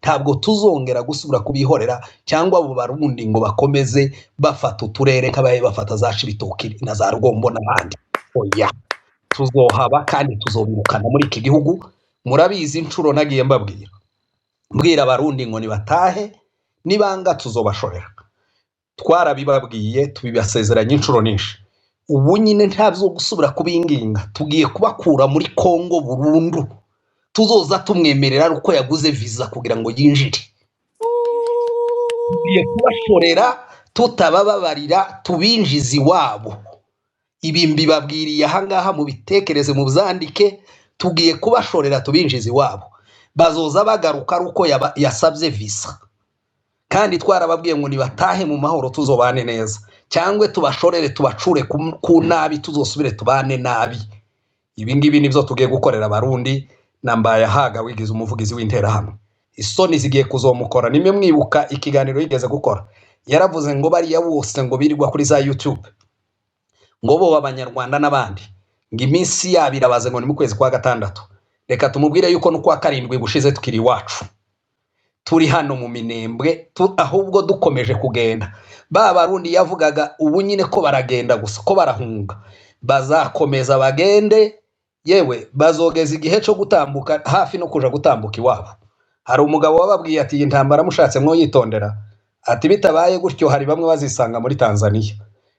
ntabwo tuzongera gusubira kubihorera cyangwa abo Barundi ngo bakomeze bafata uturere kabaye bafata za Cibitoki na za Rugombo n'abandi. Oya, tuzohaba kandi tuzobirukana muri iki gihugu. Murabizi incuro nagiye mbwira Abarundi ngo nibatahe nibanga tuzobashorera. Twarabibabwiye tubibasezeranye incuro nyinshi. Ubu nyine ntabyo gusubira kubinginga, tugiye kubakura muri Kongo burundu. Tuzoza tumwemerera uko yaguze visa kugira ngo yinjire. Tugiye kubashorera tutabababarira, tubinjizi wabo. Ibi mbibabwiriye ahangaha mu bitekereze mu byandike. Tugiye kubashorera tubinjizi wabo. Bazoza bagaruka uko yasabye visa. Kandi twarababwiye ngo nibatahe mu mahoro tuzobane neza, cyangwe tubashorere tubacure ku nabi tuzosubire tubane nabi. Ibi ngibi nivyo tugiye gukorera Abarundi. Nambaye haga wigize umuvugizi w'intera hamwe. Isoni zigiye kuzomukora. Nimwe mwibuka ikiganiro yigeze gukora, yaravuze ngo bariya bose ngo birirwa kuri za YouTube ngo bo abanyarwanda n'abandi ngo iminsi yabirabaze ngo ni mu kwezi kwa gatandatu. Reka tumubwire yuko no kwa karindwi bushize tukiri wacu, turi hano mu Minembwe, ahubwo dukomeje kugenda. Ba Barundi yavugaga ubu nyine ko baragenda gusa, ko barahunga. Bazakomeza bagende, yewe bazogeza igihe cyo gutambuka hafi no kuja gutambuka iwabo. Hari umugabo wababwiye ati intambara mushatse mwo yitondera, ati bitabaye gutyo hari bamwe bazisanga muri Tanzania.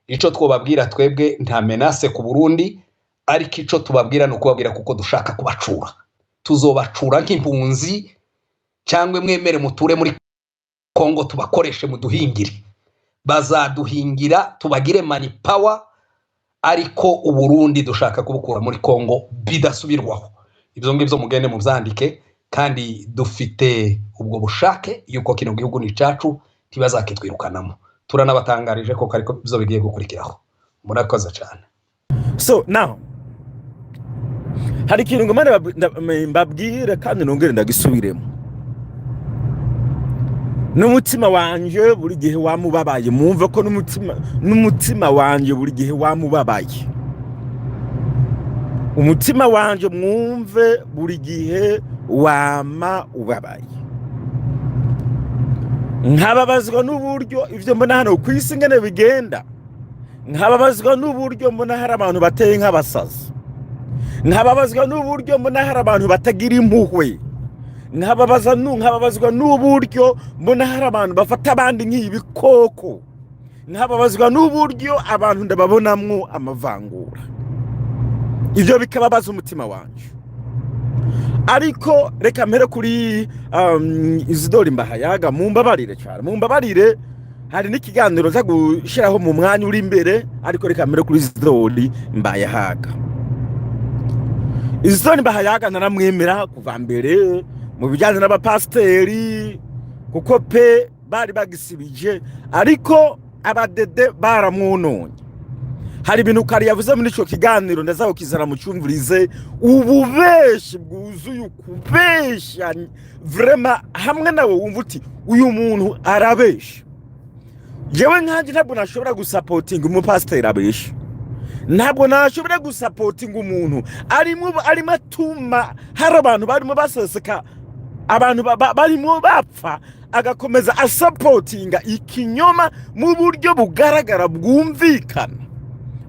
Ico twobabwira twebwe nta menace ku Burundi, ariko ico tubabwira no kubabwira kuko dushaka kubacura. Tuzobacura nk'impunzi, cyangwe mwemere muture muri Kongo tubakoreshe muduhingire. Bazaduhingira tubagire money power, ariko Uburundi dushaka kubukura muri Kongo bidasubirwaho. Ibyo ngibyo mugende mu byandike, kandi dufite ubwo bushake yuko kino gihugu ni cacu tibazakitwirukanamo. Turanabatangarije ko ariko bizo bigiye gukurikiraho. Murakoze cyane. So now hari ikintu ngomane mbabwire kandi nongere ndagisubiremo. N'umutima wanje buri gihe wamubabaye, mumve ko n'umutima wanje buri gihe wamubabaye. Umutima wanje mwumve buri gihe wama ubabaye. Nkababazwa n'uburyo ivyo mbona hano kwisi ngene bigenda. Nkababazwa n'uburyo mbona hari abantu bateye nk'abasazi. Nkababazwa n'uburyo mbona hari abantu batagira impuhwe. Nkababazwa n'uburyo mbona hari abantu bafata abandi nk'ibikoko. Nkababazwa n'uburyo abantu ndababonamwo amavangura. Ivyo bikababaza umutima wanje. Ariko reka mpere kuri Isidore Mbahayaga, mumbabarire cyane, mumbabarire. Hari n'ikiganiro za gushiraho mu mwanya uri imbere, ariko reka mpere kuri Isidore Mbahayaga. Isidore Mbahayaga naramwemera kuva mbere mu bijyanye n'abapasteri, kuko pe bari bagisibije, ariko abadede baramwononye. Hari ibintu kari yavuze muri ico kiganiro ndazaho kizana mu cyumvurize, ububeshi bwuzuye ukubesha vraiment, hamwe nawe wumva uti uyu muntu arabesha. Jewe nkanje ntabwo nashobora gusupporting umupasteri abesha. Ntabwo nashobora gusupporting umuntu arimo atuma hari abantu barimo baseseka, abantu barimo bapfa, agakomeza asupportinga ikinyoma mu buryo bugaragara bwumvikana.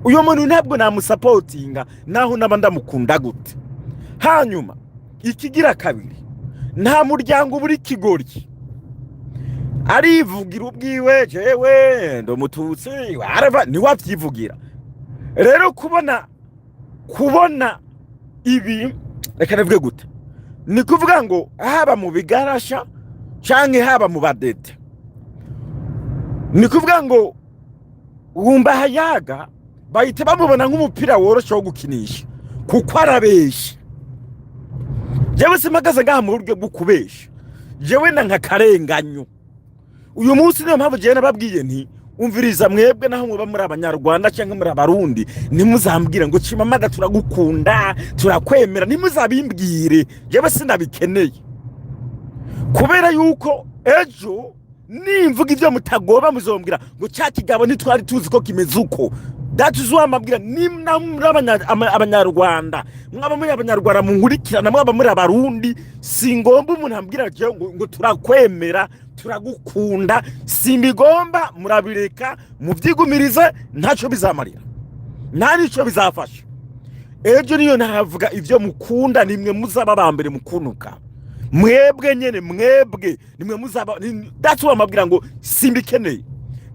Uyo muntu ntabwo namusupportinga naho naba ndamukunda gute. Hanyuma ikigira kabiri, nta muryango buri kigoryi arivugira ubwiwe, jewe ndo mututsi arava ni wavyivugira. Rero kubona ibi, reka navuge gute, ni kuvuga ngo haba mu bigarasha canke haba mu badete, ni kuvuga ngo Mbahayaga bahita bamubona nk'umupira woroshe wo gukinisha kuko arabesha. Jewe simagaze ngaha mu buryo bwo kubesha, jewe na nka karenganyo. Uyu munsi niyo mpamvu jewe nababwiye nti umviriza mwebwe naho muba muri Abanyarwanda cyangwa muri Abarundi, nimuzambwira ngo Chimamanda turagukunda turakwemera, nimuzabimbwire, jewe sinabikeneye. Kubera yuko ejo nimvuga ivyo mutagoba muzombwira ngo cya kigabo ntitwari tuzi ko kimeze uko. that is why mabwira nimna abanyarwanda mwaba muri abanyarwanda munkurikirana mwaba muri abarundi singomba umuntu ambwira ngo turakwemera turagukunda simbigomba murabireka muvyigumirize ntacyo bizamarira nta nicyo bizafasha ejo niyo ntavuga ivyo mukunda nimwe muzaba bambere mukunuka mwebwe nyene mwebwe nimwe muzaba that's why mabwira ngo simbikeneye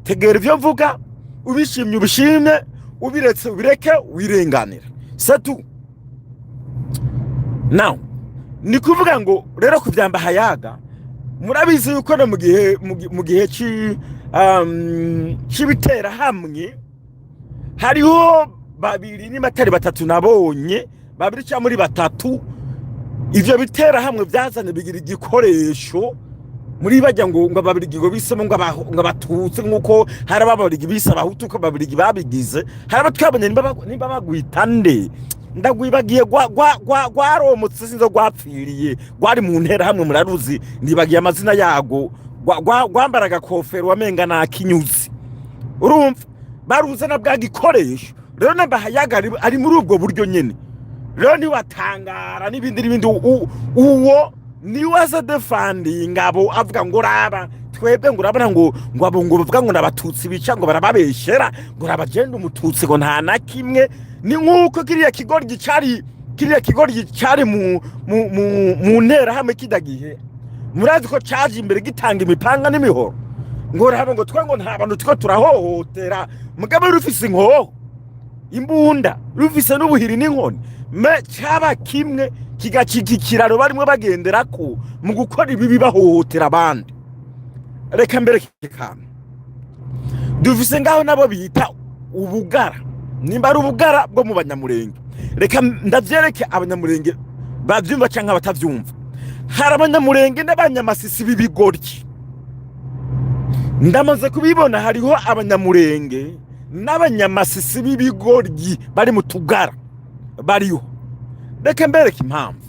tegera ivyo mvuga ubishimye ubishimye ubiretse ubireke wirenganira satu now ni kuvuga ngo rero kuvyamba hayaga murabizi yuko no mu gihe c'ibitera hamwe hariho babiri ni matari batatu nabonye babiri cya muri batatu ivyo bitera hamwe byazane bigira igikoresho muri bajya ngo babirigi ngo bisemo ngo abatutse nkuko hari ababirigi bisa abahutu ko babirigi babigize hari abatwabanye nimba bagwitande ndagwibagiye gwaromutse sinzo gwapfiriye gwari mu ntera hamwe muraruzi ndibagiye amazina yago gwambaraga kofero wamenga na kinyuzi urumva baruzana bwa gikoresho rero nabahayaga ari muri ubwo buryo nyene rero ni watangara n'ibindi uwo ni waza defandi Ngabo avuga ngo raba twebwe ngo urabona ngo abo ngo bavuga ngo nabatutsi bica ngo barababeshera ngo rabagenda umututsi ngo nta na kimwe ni nkuko kiriya kigoryi cyari mu ntera hamwe kidagihe murazi ko caje imbere gitanga imipanga n'imihoro ngo raba ngo twa ngo nta bantu tuko turahohotera mugabe rufise inkoho imbunda rufise n'ubuhiri n'inkoni me cyaba kimwe kigacikikiraro barimo bagenderako mu gukora ibi bahohotera abandi reka mbere kikana dufise ngaho nabo bita ubugara nimba ari ubugara bwo mu banyamurenge reka ndavyereke abanyamurenge bavyumva canka batavyumva hari abanyamurenge n'abanyamasisi b'ibigoryi ndamaze kubibona hariho abanyamurenge n'abanyamasisi b'ibigoryi bari mu tugara bariho reka mbereke impamvu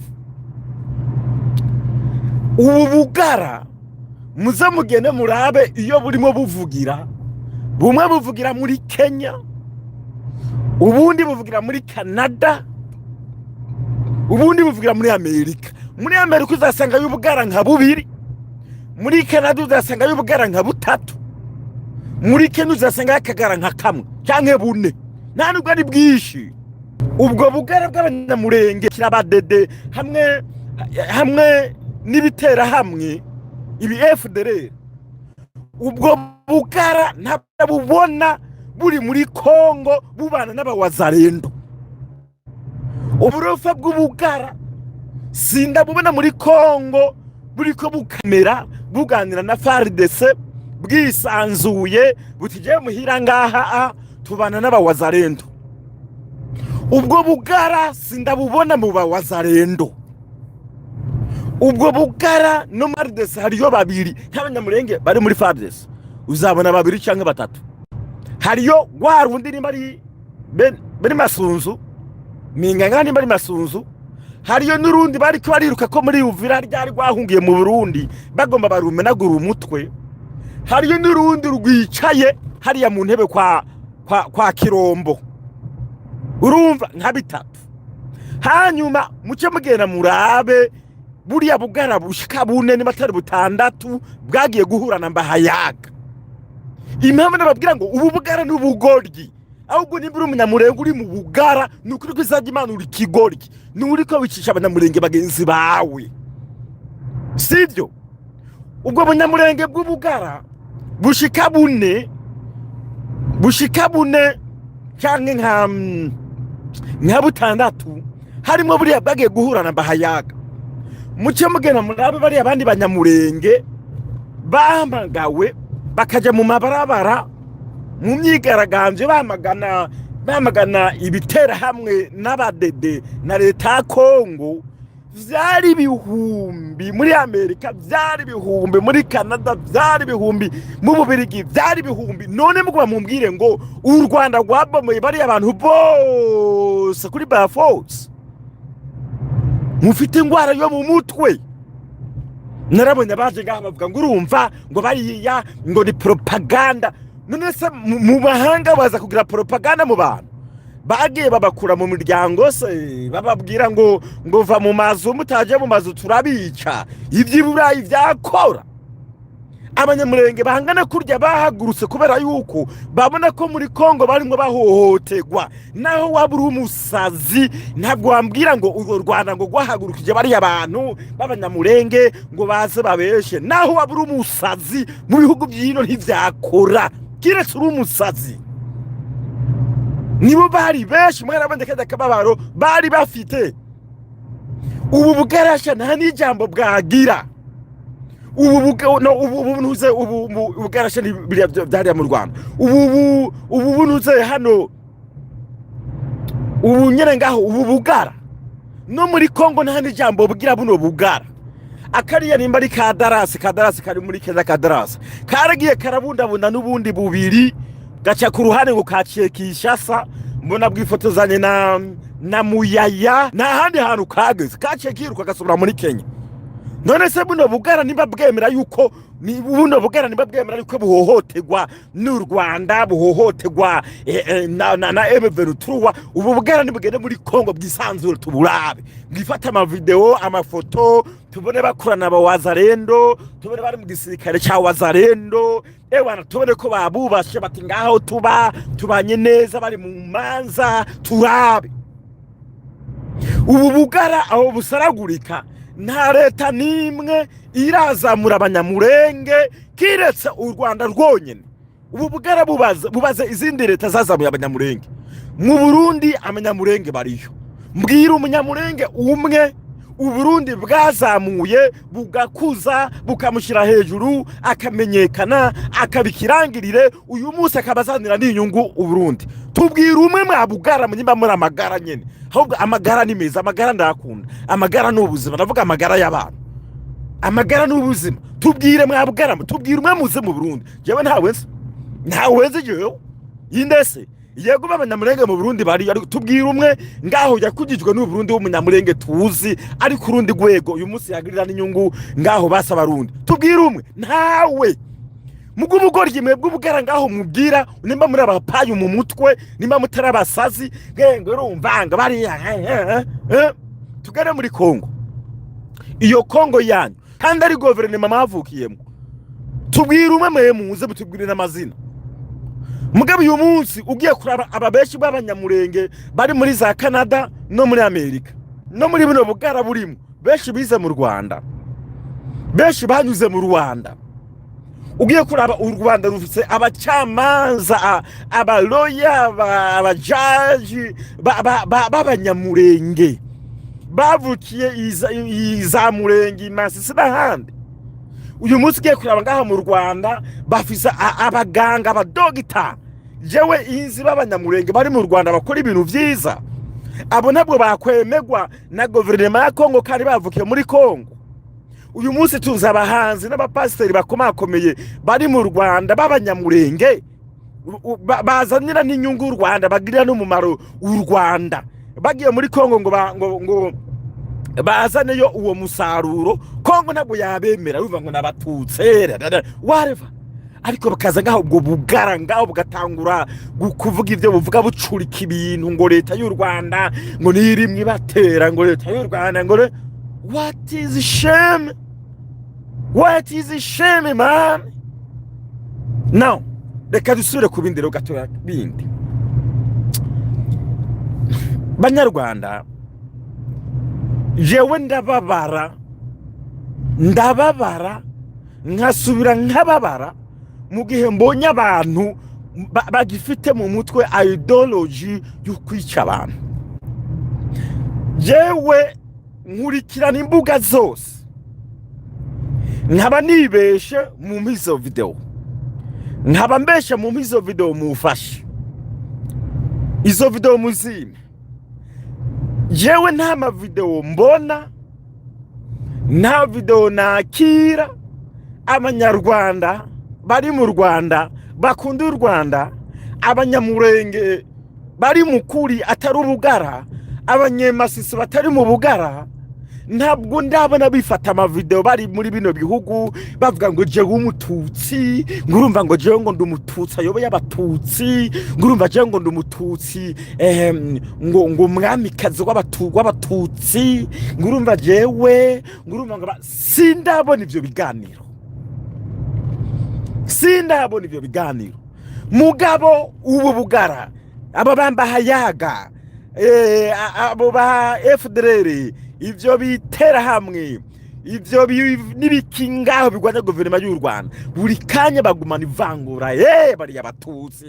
ubu bugara muze mugende murabe iyo burimo buvugira bumwe buvugira muri Kenya ubundi buvugira muri Canada ubundi buvugira muri Amerika uzasanga y'ubugara nka bubiri muri Canada uzasanga y'ubugara nka butatu muri Kenya uzasanga yakagara nka kamwe canke bune nta nubwo ari bwishi ubwo bugara bw'abanyamurenge kirabadede hamwe n'ibitera hamwe ibi FDR ubwo bugara ntabubona buri muri Kongo bubana n'abawazarendo uburofa bw'ubugara sinda bubona muri Kongo buriko bukamera buganira na FARDC bwisanzuye butije muhira ngaha tubana n'abawazarendo ubwo bugara sindabubona mu bawazarendo ubwo bugara no FARDC hariyo babiri nk'abanyamurenge bari muri FARDC uzabona babiri canke batatu hariyo gwarundi ni bari masunzu minganga ni bari masunzu hariyo nurundi bari ko bariruka ko muri Uvira ryari gwahungiye mu Burundi bagomba barumenagura umutwe hariyo nurundi rwicaye hariya mu ntebe kwa Kirombo urumva nka bitatu hanyuma muce mugenda murabe buriya bugara bushika bune ni matari butandatu bwagiye guhurana mbahayaga impamvu nababwira ngo ubu bugara n'ubugoryi ahubwo nimbura umunyamurenge uri mu bugara nukuri ko izajya Imana uri kigoryi nuri ko bicisha abanyamurenge bagenzi bawe sivyo ubwo bunyamurenge bw'ubugara bushika bune canke nka butandatu harimo buriya bagiye guhurana mbahayaga muce mugena murabe bari abandi banyamurenge bahamagawe bakaja mu mabarabara mu myigaragambyo bamagana ibitera hamwe n'abadede na leta ya Kongo vyari bihumbi muri Amerika vyari bihumbi muri Canada vyari bihumbi mu Bubirigi vyari bihumbi none mukuba mumbwire ngo u Rwanda rwabomoye bari abantu bose kuri Baforce mufite ingwara yo mu mutwe narabonye baje ngaha bavuga ngo urumva ngo bariya ngo ni propaganda none se mu mahanga baza kugira propaganda mu bantu bagiye babakura mu miryango se bababwira ngo va mu mazu mutaje mu mazu turabica ivy'iburayi vyakora abanyamurenge bahangana kurya bahagurutse kubera yuko babona ko muri Kongo barimwe bahohoterwa naho waburi umusazi ntabwo wambwira ngo u Rwanda ngo gwahagurukije bari abantu b'abanyamurenge ngo baze babeshe naho waburi umusazi mu bihugu by'ino ntivyakora kiretse uri umusazi nibo bari benshi mwana bandekeza kababaro bari bafite ubu bugarasha nta n'ijambo bwagira ubu bunuze ubu bugarasha byari mu Rwanda ubu bunuze hano ubu nyene ngaho ubu bugara no muri Kongo nta n'ijambo bugira buno bugara akariya nimba ari kadarasi kari muri keza kadarasi karagiye karabundabunda n'ubundi bubiri gaca ku ruhande ngo kaciye Kinshasa mbona bwifotozanye na Muyaya na handi hantu kageze kaciye kiruka gasubira muri Kenya none se buno bugara nimba bwemera yuko ni buno bugara nimba bwemera yuko buhohoterwa n'u Rwanda buhohoterwa na M23 ubu bugara nibugende muri Kongo bwisanzure tuburabe bwifata ama video amafoto tubone bakurana aba wazarendo tubone bari mu gisirikare cya wazarendo ewana tubone ko babubashe bati ngaho tubanye neza bari mu manza turabe ubu bugara aho busaragurika nta leta nimwe irazamura abanyamurenge kiretse u Rwanda rwonyene ubu bugara bubaze izindi leta zazamuye abanyamurenge mu Burundi abanyamurenge bariyo mbwira umunyamurenge umwe Uburundi bwazamuye bugakuza bukamushira hejuru akamenyekana akabikirangirire uyu munsi akabazanira n'inyungu Uburundi tubwira umwe mwabugara munyimba muri amagara nyene ahubwo amagara ni meza amagara ndakunda amagara n'ubuzima ndavuga amagara y'abantu amagara n'ubuzima tubwire mwabugara tubwire umwe muze mu Burundi jewe ntawenze jewe yindese yego b'abanyamurenge mu Burundi bari tubwira umwe ngaho yakugijwe n'u Burundi w'umunyamurenge tuzi ari ku rundi gwego uyu munsi yagirira n'inyungu ngaho basa Abarundi tubwira umwe ntawe mugumugoryi mwebwe ubugara ngaho mubwira nimba muri abapayi mu mutwe nimba mutarabasazi ngenge urumvanga bari tugere muri Kongo iyo Kongo yanyu kandi ari guverinoma mavukiyemo tubwira umwe mwe muze butubwire n'amazina mugabe uyu munsi ugiye kuraba ababeshi b'abanyamurenge bari muri za Canada no muri Amerika no muri bino bugara burimo beshi bize mu Rwanda beshi banyuze mu Rwanda ugiye kuraba u Rwanda rufite abacamanza abaloya abajaji b'abanyamurenge bavukiye izamurenge Masisi n'ahandi uyu munsi ugiye kuraba ngaha mu Rwanda bafisa abaganga abadogita jewe inzi b'abanyamurenge bari mu Rwanda bakora ibintu vyiza abo nabwo bakwemegwa na guverinoma ya Kongo kandi bavukiye muri Kongo uyu munsi tuza abahanzi n'abapasiteri bakomakomeye bari mu Rwanda b'abanyamurenge bazanira n'inyungu u Rwanda bagirira n'umumaro u Rwanda bagiye muri Kongo ngo bazaneyo uwo musaruro Kongo ntabwo yabemera bivuga ngo nabatutse whatever ariko bakaza ngaho ubwo bugara ngaho bugatangura kuvuga ivyo buvuga bucurika ibintu ngo leta y'u Rwanda ngo nirimwe batera ngo leta y'u Rwanda ngo what is shame man now reka dusubire ku bindi rero gatoya bindi Banyarwanda jewe ndababara nkasubira nkababara mu gihe mbonye abantu bagifite mu mutwe ideology yo kwica abantu jewe nkurikirana imbuga zose nkaba nibeshe mu mizo video nkaba mbeshe mu mizo video mufashe izo video muzime jewe nta ma video mbona nta video nakira abanyarwanda bari mu Rwanda bakunda u Rwanda abanyamurenge bari mukuri atari ubugara abanyemasisi batari mu bugara ntabwo ndabona bifata amavideo bari muri bino bihugu bavuga ngo jewe umututsi ngurumva ngo jewe ngo ndumututsi ayoboye abatutsi ngurumva jewe ngo ndumututsi ngo mwamikazi w'abatutsi ngurumva jewe ngurumva ngo sindabona ivyo biganiro mugabo ubu bugara aba bamba hayaga abo ba FDLR ivyo bitera hamwe ivyo nibikingaho bigwanya guverinoma y'u Rwanda buri kanya bagumana ivangura bari abatutsi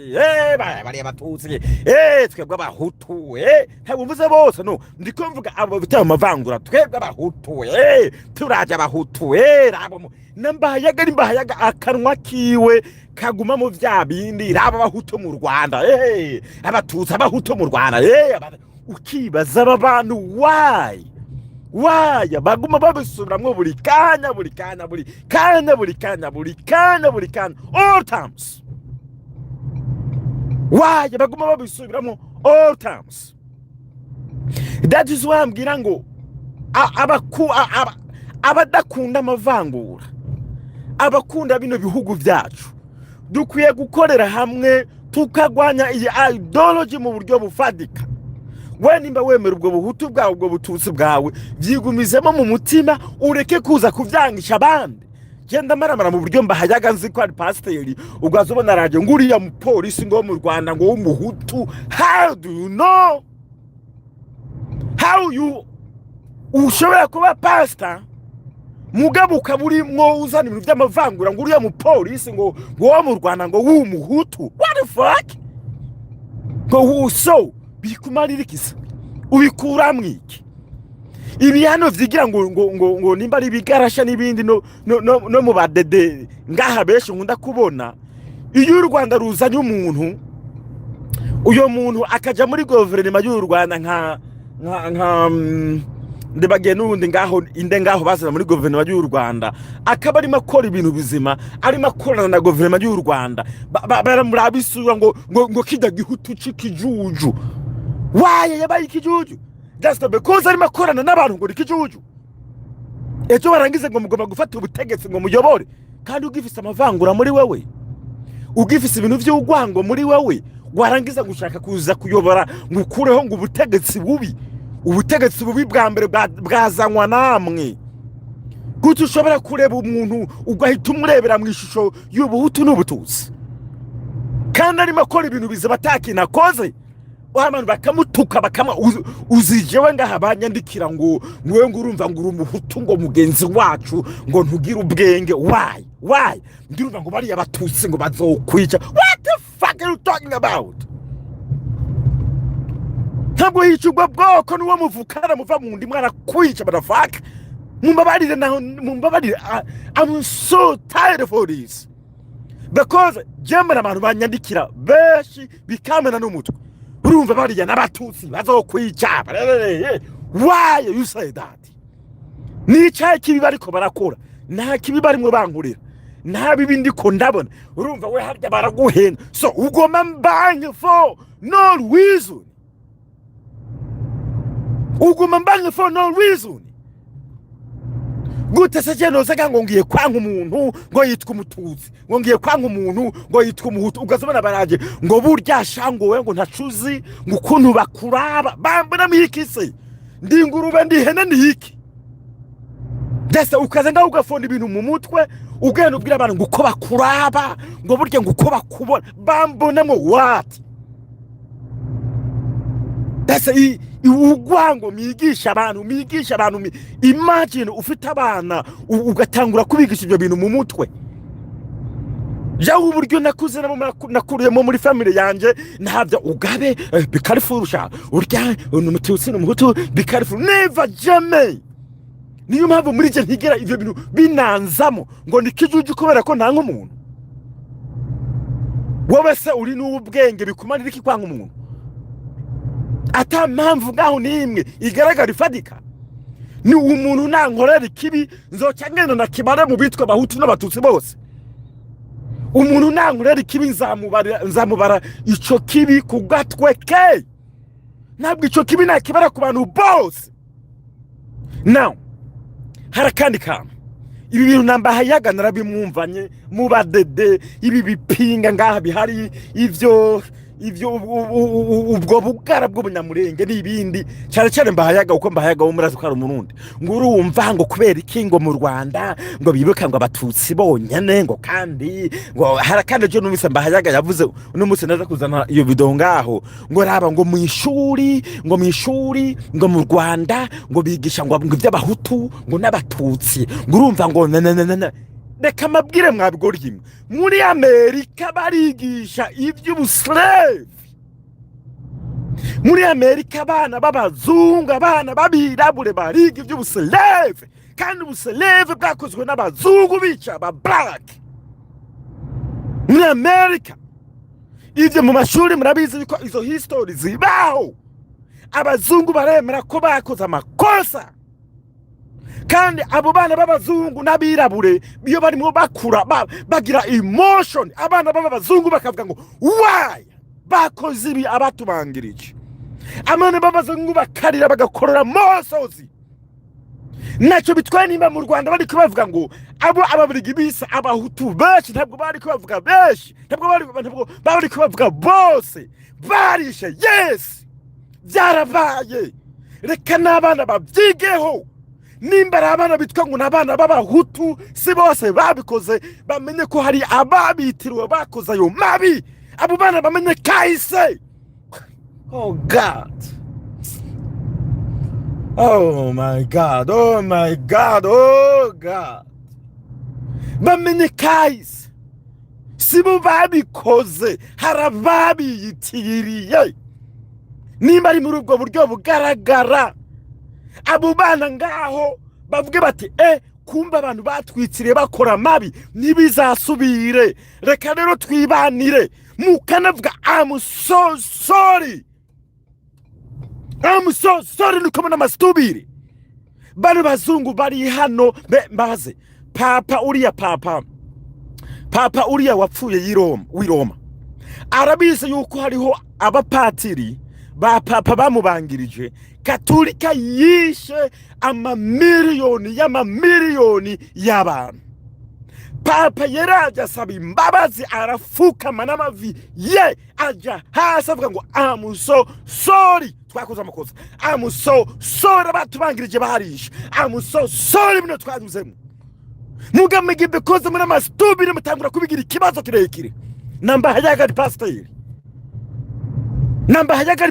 twebwe abahutu ntabwo mvuze bose no ndiko mvuga abo bitera amavangura twebwe abahutu turaje abahutu nambahayaga akanwa kiwe kaguma mu vya bindi raba abahutu mu Rwanda abatutsi abahutu mu Rwanda ukibaza aba bantu why baguma babisubiramwo buri kanya all times why baguma babisubiramwo all times. That is why ambwira ngo abadakunda amavangura abakunda bino bihugu byacu dukwiye gukorera hamwe tukagwanya iyi ideology mu buryo bufadika. We nimba wemera ubwo buhutu bwawe ubwo bututsi bwawe byigumizemo mu mutima ureke kuza kuvyangisha abandi. Genda maramara mu buryo mbahayaga nzi ko ari pasiteri ugazobona raje nguriya mu polisi ngo mu Rwanda ngo umuhutu. How do you know? How you ushobora kuba pastor mugabo ukaburi mwo uzana ibintu by'amavangura nguriya mu polisi ngo mu Rwanda ngo umuhutu? What the fuck? Ngo so bikumarira ikisa ubikura mwiki ibihano vyigira ngo nimba ari bigarasha nibindi no mu badede ngaha besho nkunda kubona iyo u Rwanda ruzanye umuntu uyo muntu akaja muri guverinoma y'u Rwanda nka ndebage nundi ngaho bazana muri guverinoma y'u Rwanda akaba ari makora ibintu bizima ari makorana na guverinoma y'u Rwanda baramurabisura ngo kijya gihutu cikijuju. Why yabaye ikijuju? That's because ari makorana n'abantu ngo ikijuju. Ejo barangize ngo mugomba gufata ubutegetsi ngo muyobore kandi ugifise amavangura muri wewe. Ugifise ibintu by'ugwango muri wewe warangiza gushaka kuza kuyobora ngukureho ngo ubutegetsi bubi. Ubutegetsi bubi bwa mbere bwazanwa namwe. Gutu ushobora kureba umuntu ugahita umurebera mu ishusho y'ubuhutu n'ubututsi. Kandi ari makora ibintu bize batakina koze. Abantu bakamutuka uzijewe ngaha banyandikira ngo niwe ngurumva nguru umuhutu ngo mugenzi wacu ngo ntugira ubwenge. Why ndurumva ngo bari abatutsi ngo bazokwica. What the fuck are you talking about? Ntabwo yicugwa bwoko nuwo muvukana muva mu ndi mwana kwica badafaka. Mumbabarire I'm so tired of all this because jemwe abantu banyandikira beshi bikamena n'umutwe urumva bariya n'abatutsi bazokwica. Why you say that? Ni cyayi kibi bariko barakora nta kibi barimwe bankurira nta bibi ndiko ndabona urumva we harya baraguhena so ugoma mbanye for no reason. Ugoma mbanye for no reason. Gute se cyane usanga ngo ngiye kwanga umuntu ngo yitwa umututsi ngo ngiye kwanga umuntu ngo yitwa umuhutu ugazobana baraje ngo burya shangowe ngo ntacuzi ngo ukuntu bakuraba bambona mwikise ndi ngurube ndi hene ndiki dese ukaze ngaho ugafonda ibintu mu mutwe ugenda ubwira abantu ngo uko bakuraba ngo burya ngo uko bakubona bambonamo what dese ugwango migisha abantu imagine ufite abana ugatangura kubigisha ibyo bintu mu mutwe. Jaho uburyo nakuze nakuriyemo muri family yanje ntabyo ugabe bikarifurusha urya n'umututsi n'umuhutu bikarifu never jamais. Niyo mpamvu muri je ntigera ivyo bintu binanzamo ngo nikijuju kubera ko nta nk'umuntu wowe se uri n'ubwenge bikumanira iki kwanga umuntu ata mpamvu ngaho nimwe igaragara ifadika. Ni umuntu nankorera ikibi nzoca ngenda nakibare mu bitwa bahutu n'abatutsi bose. Umuntu nankorera ikibi nzamubara ico kibi ku gatwe ke ntabwo ico kibi nakibara ku bantu bose. Now harakandi kantu ibi bintu nambahayaga narabimwumvanye mu badede ibi bipinga ngaha bihari ivyo ubwo bugara bw'ubunyamurenge n'ibindi cyane mbahayaga uko mbahayaga wo murazi ko ari umurundi ngo urumva ngo kubera iki ngo mu Rwanda ngo bibuka ngo abatutsi bonyene ngo kandi ngo harakandi je numvise mbahayaga yavuze uno munsi naza kuzana iyo video ngaho ngo raba ngo mu ishuri ngo mu Rwanda ngo bigisha ngo iby'abahutu ngo n'abatutsi ngo urumva ngo reka mabwire mwabigoryi muri Amerika barigisha iby'ubuslave muri Amerika abana b'abazungu abana babirabure bariga iby'ubuslave kandi ubuslave bwakozwe n'abazungu bica aba black muri Amerika ivyo mu mashuri murabizi ko izo history zibaho abazungu baremera ko bakoze amakosa kandi abo bana b'abazungu n'abirabure biyo barimo bakura bagira emotion abana b'abazungu bakavuga ngo why bakoze ibi abatubangirije abana b'abazungu bakarira bagakorora mosozi naco bitwaye nimba mu Rwanda bari kubavuga ngo abo ababirigi bisa abahutu benshi ntabwo bari kubavuga benshi ntabwo bari kubavuga bose barishe yes byarabaye reka n'abana babyigeho nimba abana bitwa ngo n'abana b'abahutu si bose babikoze bamenye ko hari ababitiriwe bakoze ayo mabi abo bana bamenye kahise. Oh God, oh my God, oh my God, oh God, bamenye kahise si bo babikoze hari ababiyitiriye nimba ari muri ubwo buryo bugaragara abo bana ngaho bavuge bati kumba abantu batwitsiriye bakora mabi nibizasubire reka rero twibanire mukanavuga I'm so sorry nuko muna mastubiri bano bazungu bari hano mbaze papa uriya wapfuye w'Iroma arabize yuko hariho abapatiri ba papa bamubangirije Katolika yishe amamiliyoni y'abantu papa yaraje asaba imbabazi arafukama n'amavi ye aja hasi avuga ngo I'm so sorry twakoze amakosa I'm so sorry abatubangirije baharisha I'm so sorry bino twaduzemo mugamege bekoze muri amastubire mutangura kubigira ikibazo kirekire namba hayagari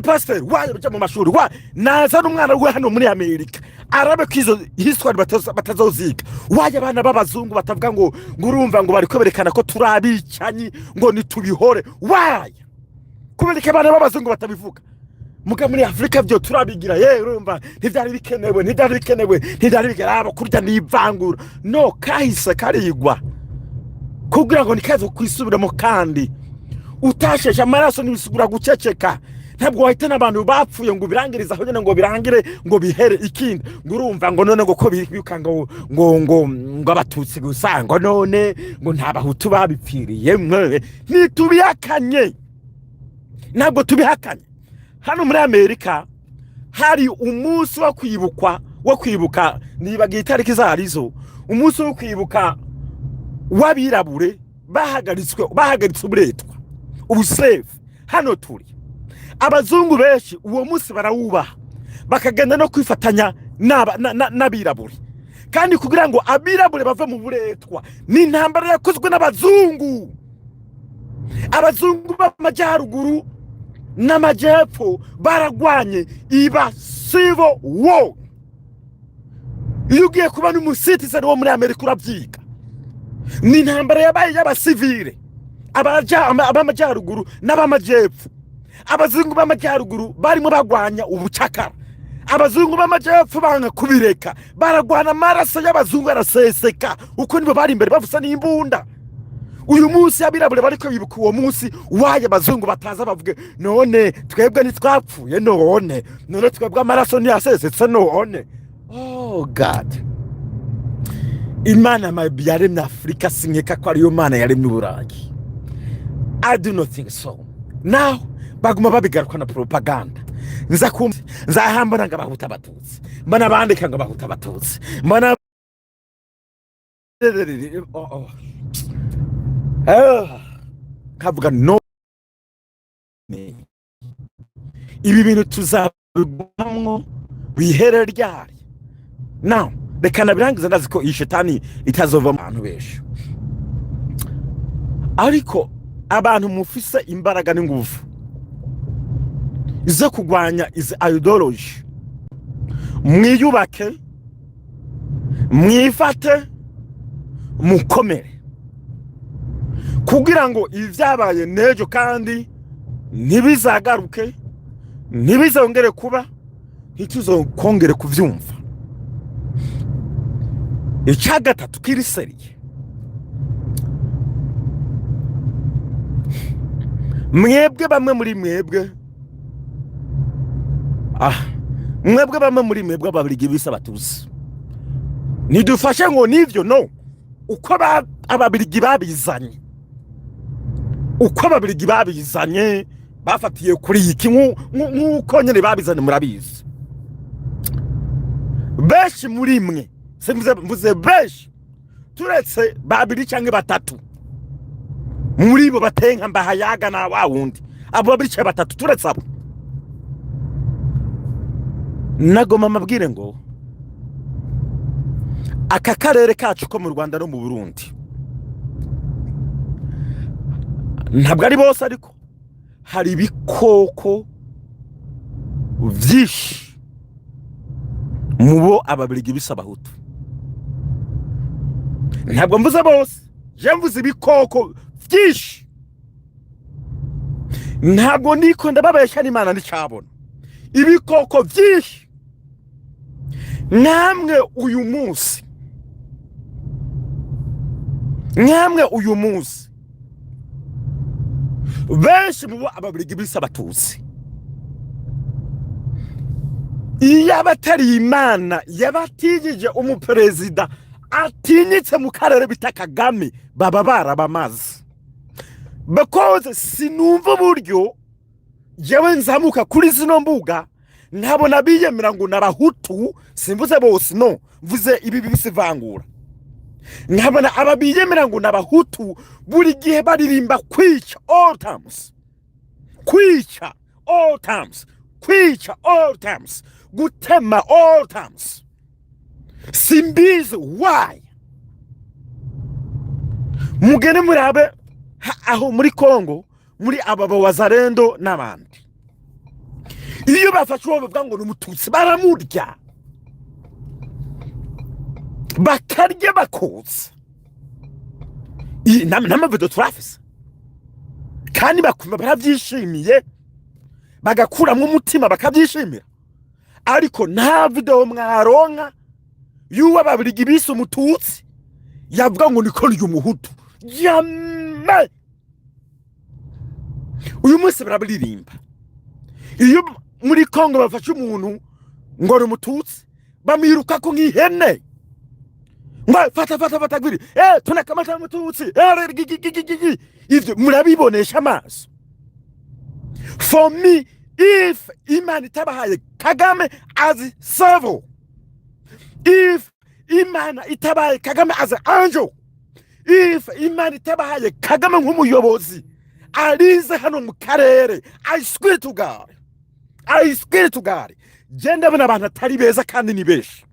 pastor waje mu mashuri naza n'umwana we hano muri Amerika arabe kwizo history batazoziga waje abana b'abazungu batavuga ngo urumva ngo bariko berekana ko turabicanye ngo nitubihore waje kubereka abana b'abazungu batabivuga muga muri Afrika byo turabigira urumva ntivyari bikenewe bigaraba kurya n'ivangura no kahise karigwa kugira ngo nikaze kwisubiramo kandi utashesha amaraso n'ibisugura guceceka ntabwo wahitana abantu bapfuye ngo birangiriza aho nyene ngo birangire ngo bihere ikindi ngo urumva ngo none ngo ko bikanga ngo abatutsi gusanga none ngo nta bahutu babipfiriye mwe nitubihakanye ntabwo tubihakanye hano muri Amerika hari umunsi wo kwibuka nibagiye itariki zarizo umunsi wo kwibuka wabirabure bahagaritse uburetwa ubuslave hano turi abazungu benshi uwo munsi barawubaha bakagenda no kwifatanya n'abirabure kandi kugira ngo abirabure bave mu buretwa ni intambara yakozwe n'abazungu b'amajyaruguru n'amajyepfo baragwanye iba civil war iyo ugiye kuba n'umusitizeni wo muri Amerika urabyiga ni intambara yabaye y'abasivile abamajyaruguru n'abamajyepfo abazungu b'amajyaruguru barimo bagwanya ubucakara abazungu b'amajyepfo banga kubireka baragwana amaraso y'abazungu araseseka uko nibo bari imbere bavusa n'imbunda uyu munsi abirabure bariko bibuka uwo munsi waye abazungu bataza bavuge none twebwe nitwapfuye none twebwe amaraso ntiyasesetse none. Oh God, Imana yaremye Afrika sinkeka ko ariyo Mana yaremye Uburayi. I do not think so. Now baguma babigaruka na propaganda nzahambana ngabahuta abatutsi mbana bandika ngabahuta abatutsi mbana kavuga no ibi bintu tuzabigwamwo bihere ryari now reka nabirangiza ndazi ko iyi shetani itazova mu bantu benshi ariko abantu mufise imbaraga n'ingufu ize kugwanya izi ideology mwiyubake mwifate mukomere kugira ngo ivyabaye nejo kandi ntibizagaruke ntibizongere kuba ntituzokongere kuvyumva. Icyagatatu kiriseriye mwebwe bamwe muri mwebwe bamwe muri mwebwe ababiligi bisa batuzi nidufashe ngo nivyo no uko ababiligi babizanye bafatiye kuri iki nk'uko nyene babizanye murabizi benshi muri mwe mvuze benshi turetse babiri canke batatu muri bo batenka mbahayaga na wawundi abo babiri canke batatu turetse abo nagoma mabwire ngo aka karere kacu ko mu Rwanda no mu Burundi ntabwo ari bose ariko hari ibikoko vyinshi mubo ababiligi bisa bahutu ntabwo mvuze bose je mvuze ibikoko vyinshi ntabwo niko ndababesha n'Imana ndicabona ibikoko vyinshi namwe uyu munsi benshi mubo ababiligi bisa batuzi iyo abatari Imana yabatijije umuperezida atinyitse mu karere bita Kagame baba barabamaze because sinumva buryo jewe nzamuka kuri zino mbuga ntabona biyemera ngo n'abahutu simvuze bose no mvuze ibi bisivangura nkabona ababiyemera ngo n'abahutu buri gihe baririmba kwica all times gutema all times simbizi why mugene murabe aho muri Kongo muri ababa wazarendo n'abandi iyo bafashe uwo bavuga ngo n'umututsi baramurya bakarya bakoza n'amavido turafise kandi bakumva baravyishimiye bagakuramwo umutima bakavyishimira ariko nta video mwaronka yuwa babirigi bise umututsi yavuga ngo niko ndi umuhutu jamais uyu munsi barabiririmba iyo muri Kongo bafashe umuntu ngo ari umututsi bamiruka ko nk'ihene ngo fata gwiri tunakamata umututsi ivyo murabibonesha amaso. For me, if Imana itabahaye Kagame as servo, if Imana itabahaye Kagame as an angel, if Imana itabahaye Kagame nk'umuyobozi arize hano mu karere, I swear to God, ndabona abantu atari beza kandi ni beshi.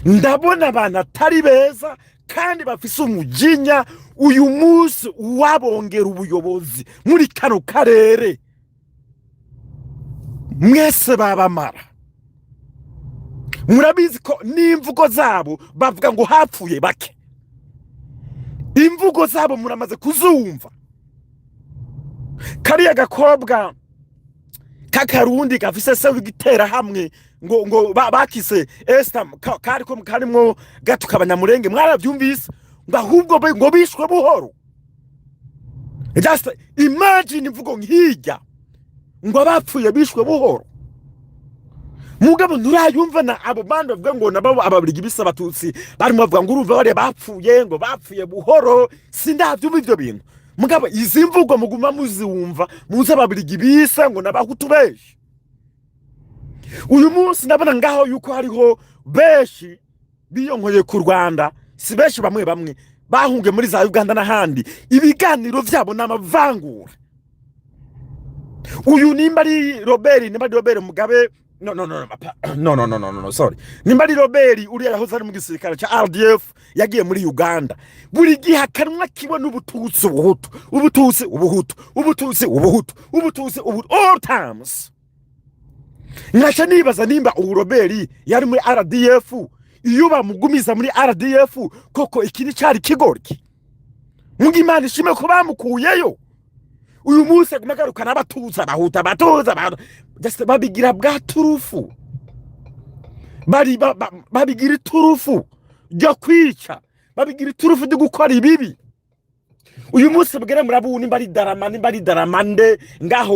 Ndabona abantu atari beza kandi bafise umujinya uyu munsi wabongera ubuyobozi muri kano karere. Mwese babamara. Murabizi ko n'imvugo zabo bavuga ngo hapfuye bake. Imvugo zabo muramaze kuzumva. Kariya gakobwa k'Akarundi gafise se w'igitera hamwe ngo bakise Esther karimwo gatukabanyamurenge mwaravyumvise ngo ahubwo ngo bishwe buhoro. Just imagine imvugo nk'ijya ngo abapfuye bishwe buhoro. Mugabo nturayumva na abo bandi bavuga ngo nabo ababiligi bisa batutsi barimo bavuga ngo uruva bari bapfuye ngo bapfuye buhoro. Sindavyumva ivyo bintu. Mugabo izi mvugo muguma muziwumva muze ababiligi bisa ngo nabahutu beshi. Uyu munsi nabona ngaho yuko hariho beshi biyonkoye ku Rwanda si benshi bamwe bahunge muri za Uganda n'ahandi ibiganiro vyabo n'amavangura uyu nimba ari Robert Mugabe no sorry nimba ari Robert uriya yahoze ari mu gisirikare ca RDF yagiye muri Uganda buri gihe akanwa kibona ubututsi all times Nasha nibaza nimba ubu Robert yari muri RDF iyo bamugumiza muri RDF koko ikindi cyari kigorki mugi Imana ishime ko bamukuyeyo uyu munsi agumagaruka n'abatuza just babigira bwa turufu babigira iturufu ryo kwica babigira iturufu ryo gukora ibibi uyu munsi bwere murabu nimba ari daramande ngaho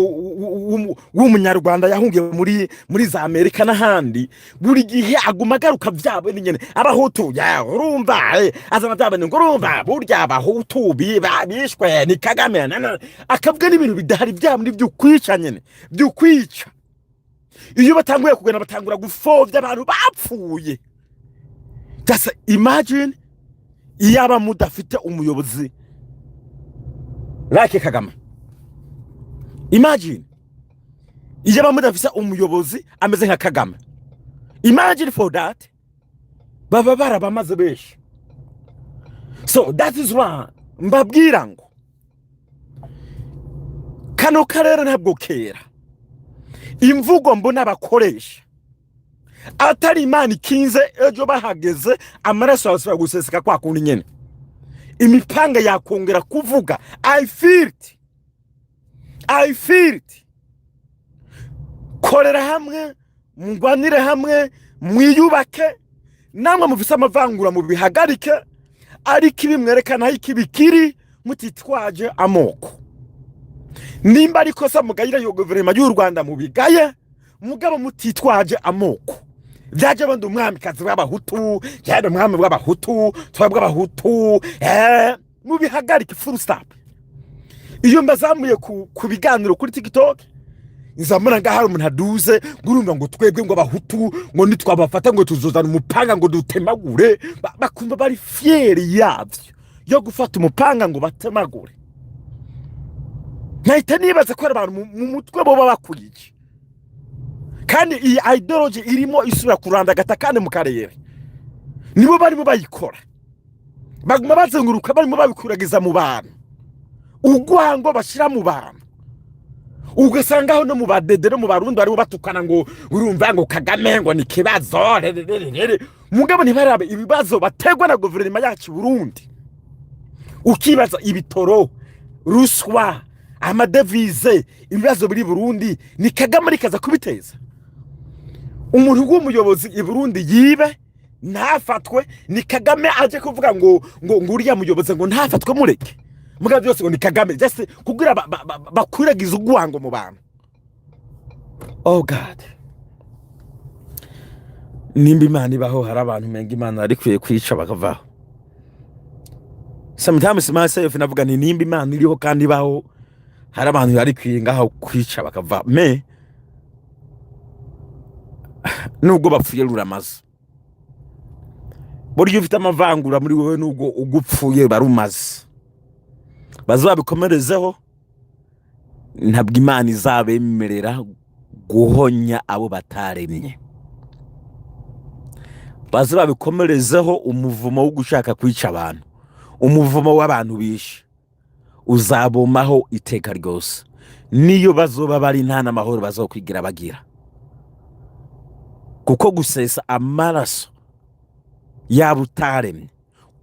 w'umunyarwanda yahungiye muri za Amerika n'ahandi buri gihe agumagaruka vyabo nyene abahutu ya urumva azana byabane ngo urumva burya abahutu bishwe ni Kagame akavuga n'ibintu bidahari byabo ni by'ukwica nyene by'ukwica iyo batanguye kugenda batangura gufovya abantu bapfuye just imagine iyaba mudafite umuyobozi like Kagame. Imagine ijaba mudafisa umuyobozi ameze nka Kagame. Imagine for that baba barabamaze beshi. So that is why mbabwira ngo kano karere ntabwo kera imvugo mbona bakoresha atari Imana ikinze ejo bahageze amaraso asubira guseseka kwa kundi nyene imipanga yakongera kuvuga I feel it korera hamwe mungwanire hamwe mwiyubake namwe mufise amavangura mu bihagarike ari kibi mwerekana ikibikiri mutitwaje amoko nimba ariko sa mugayira yo guverinoma y'u Rwanda mu bigaye mugabo mutitwaje amoko byaje bandi umwamikazi w'abahutu cyane umwami w'abahutu twabwa abahutu mu bihagarike full stop iyo mbazamuye ku biganiro kuri TikTok nzamura ngahari umuntu aduze ngurumva ngo twebwe ngo abahutu ngo nitwabafata ngo tuzozana umupanga ngo dutemagure bakumva bari fieri yavyo yo gufata umupanga ngo batemagure nahita nibaza ko abantu mu mutwe bo babakuyije kandi iyi ideology irimo isura kuranda gatakane mu karere nibo barimo bayikora baguma bazenguruka barimo babikuragiza mu bantu ugwango bashira mu bantu ugasangaho no mu badedere mu Barundi bari batukana ngo urumva ngo Kagame ngo ni kibazo mugabo ntibarabe ibibazo bategwa na guverinoma yacu Burundi ukibaza ibitoro ruswa amadevize ibibazo biri Burundi ni Kagame arikaza kubiteza umuntu w'umuyobozi i Burundi yibe ntafatwe ni Kagame aje kuvuga ngo uriya muyobozi ngo ntafatwe mureke mugabe byose ngo ni Kagame just kugira bakuragiza ugwango mu bantu oh god nimba Imana ibaho hari abantu menga Imana ari kwica bakavaho sometimes myself navuga ni nimba Imana iriho kandi ibaho hari abantu ari kwingaho kwica bakava me nubwo bapfuye ruramaze buryo ufite amavangura muri wowe nubwo ugupfuye barumaze bazabikomerezeho ntabwo Imana izabemerera guhonya abo bataremye bazabikomerezeho umuvumo wo gushaka kwica abantu umuvumo w'abantu bishe uzabomaho iteka ryose niyo bazoba bari nta namahoro bazokwigira bagira kuko gusesa amaraso yaba utaremye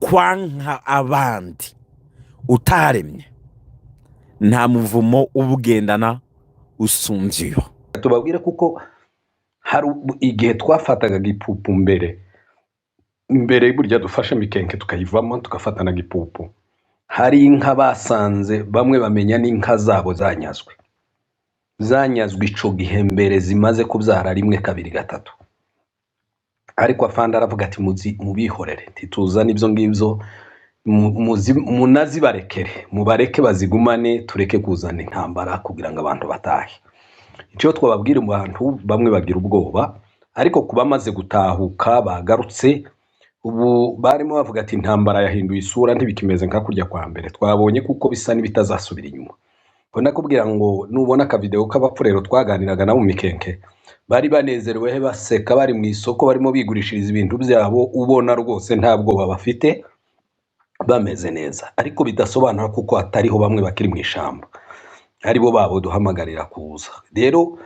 kwanka abandi utaremye nta muvumo ubugendana usumvyo tubabwire kuko hari igihe twafataga gipupu mbere burya dufashe mikenke tukayivamo tugafatana gipupu hari inka basanze bamwe bamenya n'inka zabo zanyazwe ico gihe mbere zimaze kubyara rimwe kabiri gatatu ariko Afande aravuga ati mubihorere tituzana ibyo ngibyo munazibarekere mubareke bazigumane tureke kuzana intambara kugira ngo abantu batahe icyo twababwira mu bantu bamwe bagira ubwoba ariko kuba maze gutahuka bagarutse ubu barimo bavuga ati intambara yahinduye isura ntibikimeze nka kurya kwa mbere twabonye kuko bisa n'ibitazasubira inyuma mbona kubwira ngo nubona akavideo k'abapfurero twaganiraga nabo mu mikenke bari banezerewe baseka bari mu isoko barimo bigurishiriza ibintu byabo ubona rwose nta bwoba bafite bameze neza ariko bidasobanura kuko hatariho bamwe bakiri mu ishamba aribo babo duhamagarira kuza rero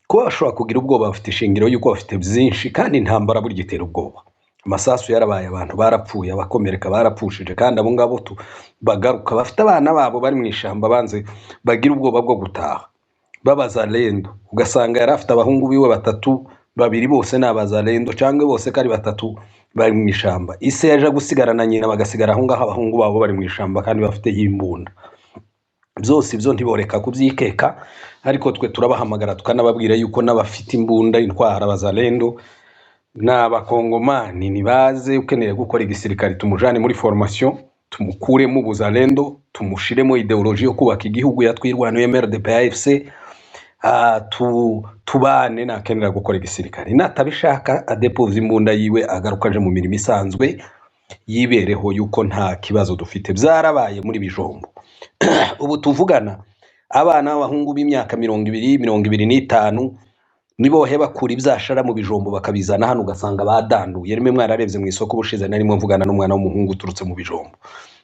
kuba bashobora kugira ubwoba bafite ishingiro y'uko bafite byinshi kandi intambara buri gitera ubwoba amasasu yarabaye abantu barapfuye abakomereka barapfushije kandi abo ngabo bagaruka bafite abana babo bari mu ishamba banze bagira ubwoba bwo gutaha babazalendo ugasanga yari afite abahungu biwe batatu babiri bose ni abazalendo cyangwa bose kari batatu bari mu ishamba ise yaje gusigarana nyina bagasigara aho ngaho abahungu babo bari mu ishamba kandi bafite yimbunda byose ibyo ntiboreka kubyikeka ariko twe turabahamagara tukanababwira yuko n'abafite imbunda intwara abazalendo n'abakongomani nibaze ukeneye gukora igisirikare tumujane muri formation tumukuremo ubuzalendo tumushiremo ideology yo kubaka igihugu yatwirwanuye MRDPFC tubane nakenera gukora igisirikare natabishaka adepoza imbunda yiwe agarukaje mu mirimo isanzwe yibereho yuko nta kibazo dufite byarabaye muri bijombo ubu tuvugana abana b'abahungu b'imyaka 20-25 nibo bakura ibyashara mu bijombo bakabizana hano ugasanga badanduye rimwe mwararebye mu isoko bushize narimo mvugana n'umwana w'umuhungu uturutse mu bijombo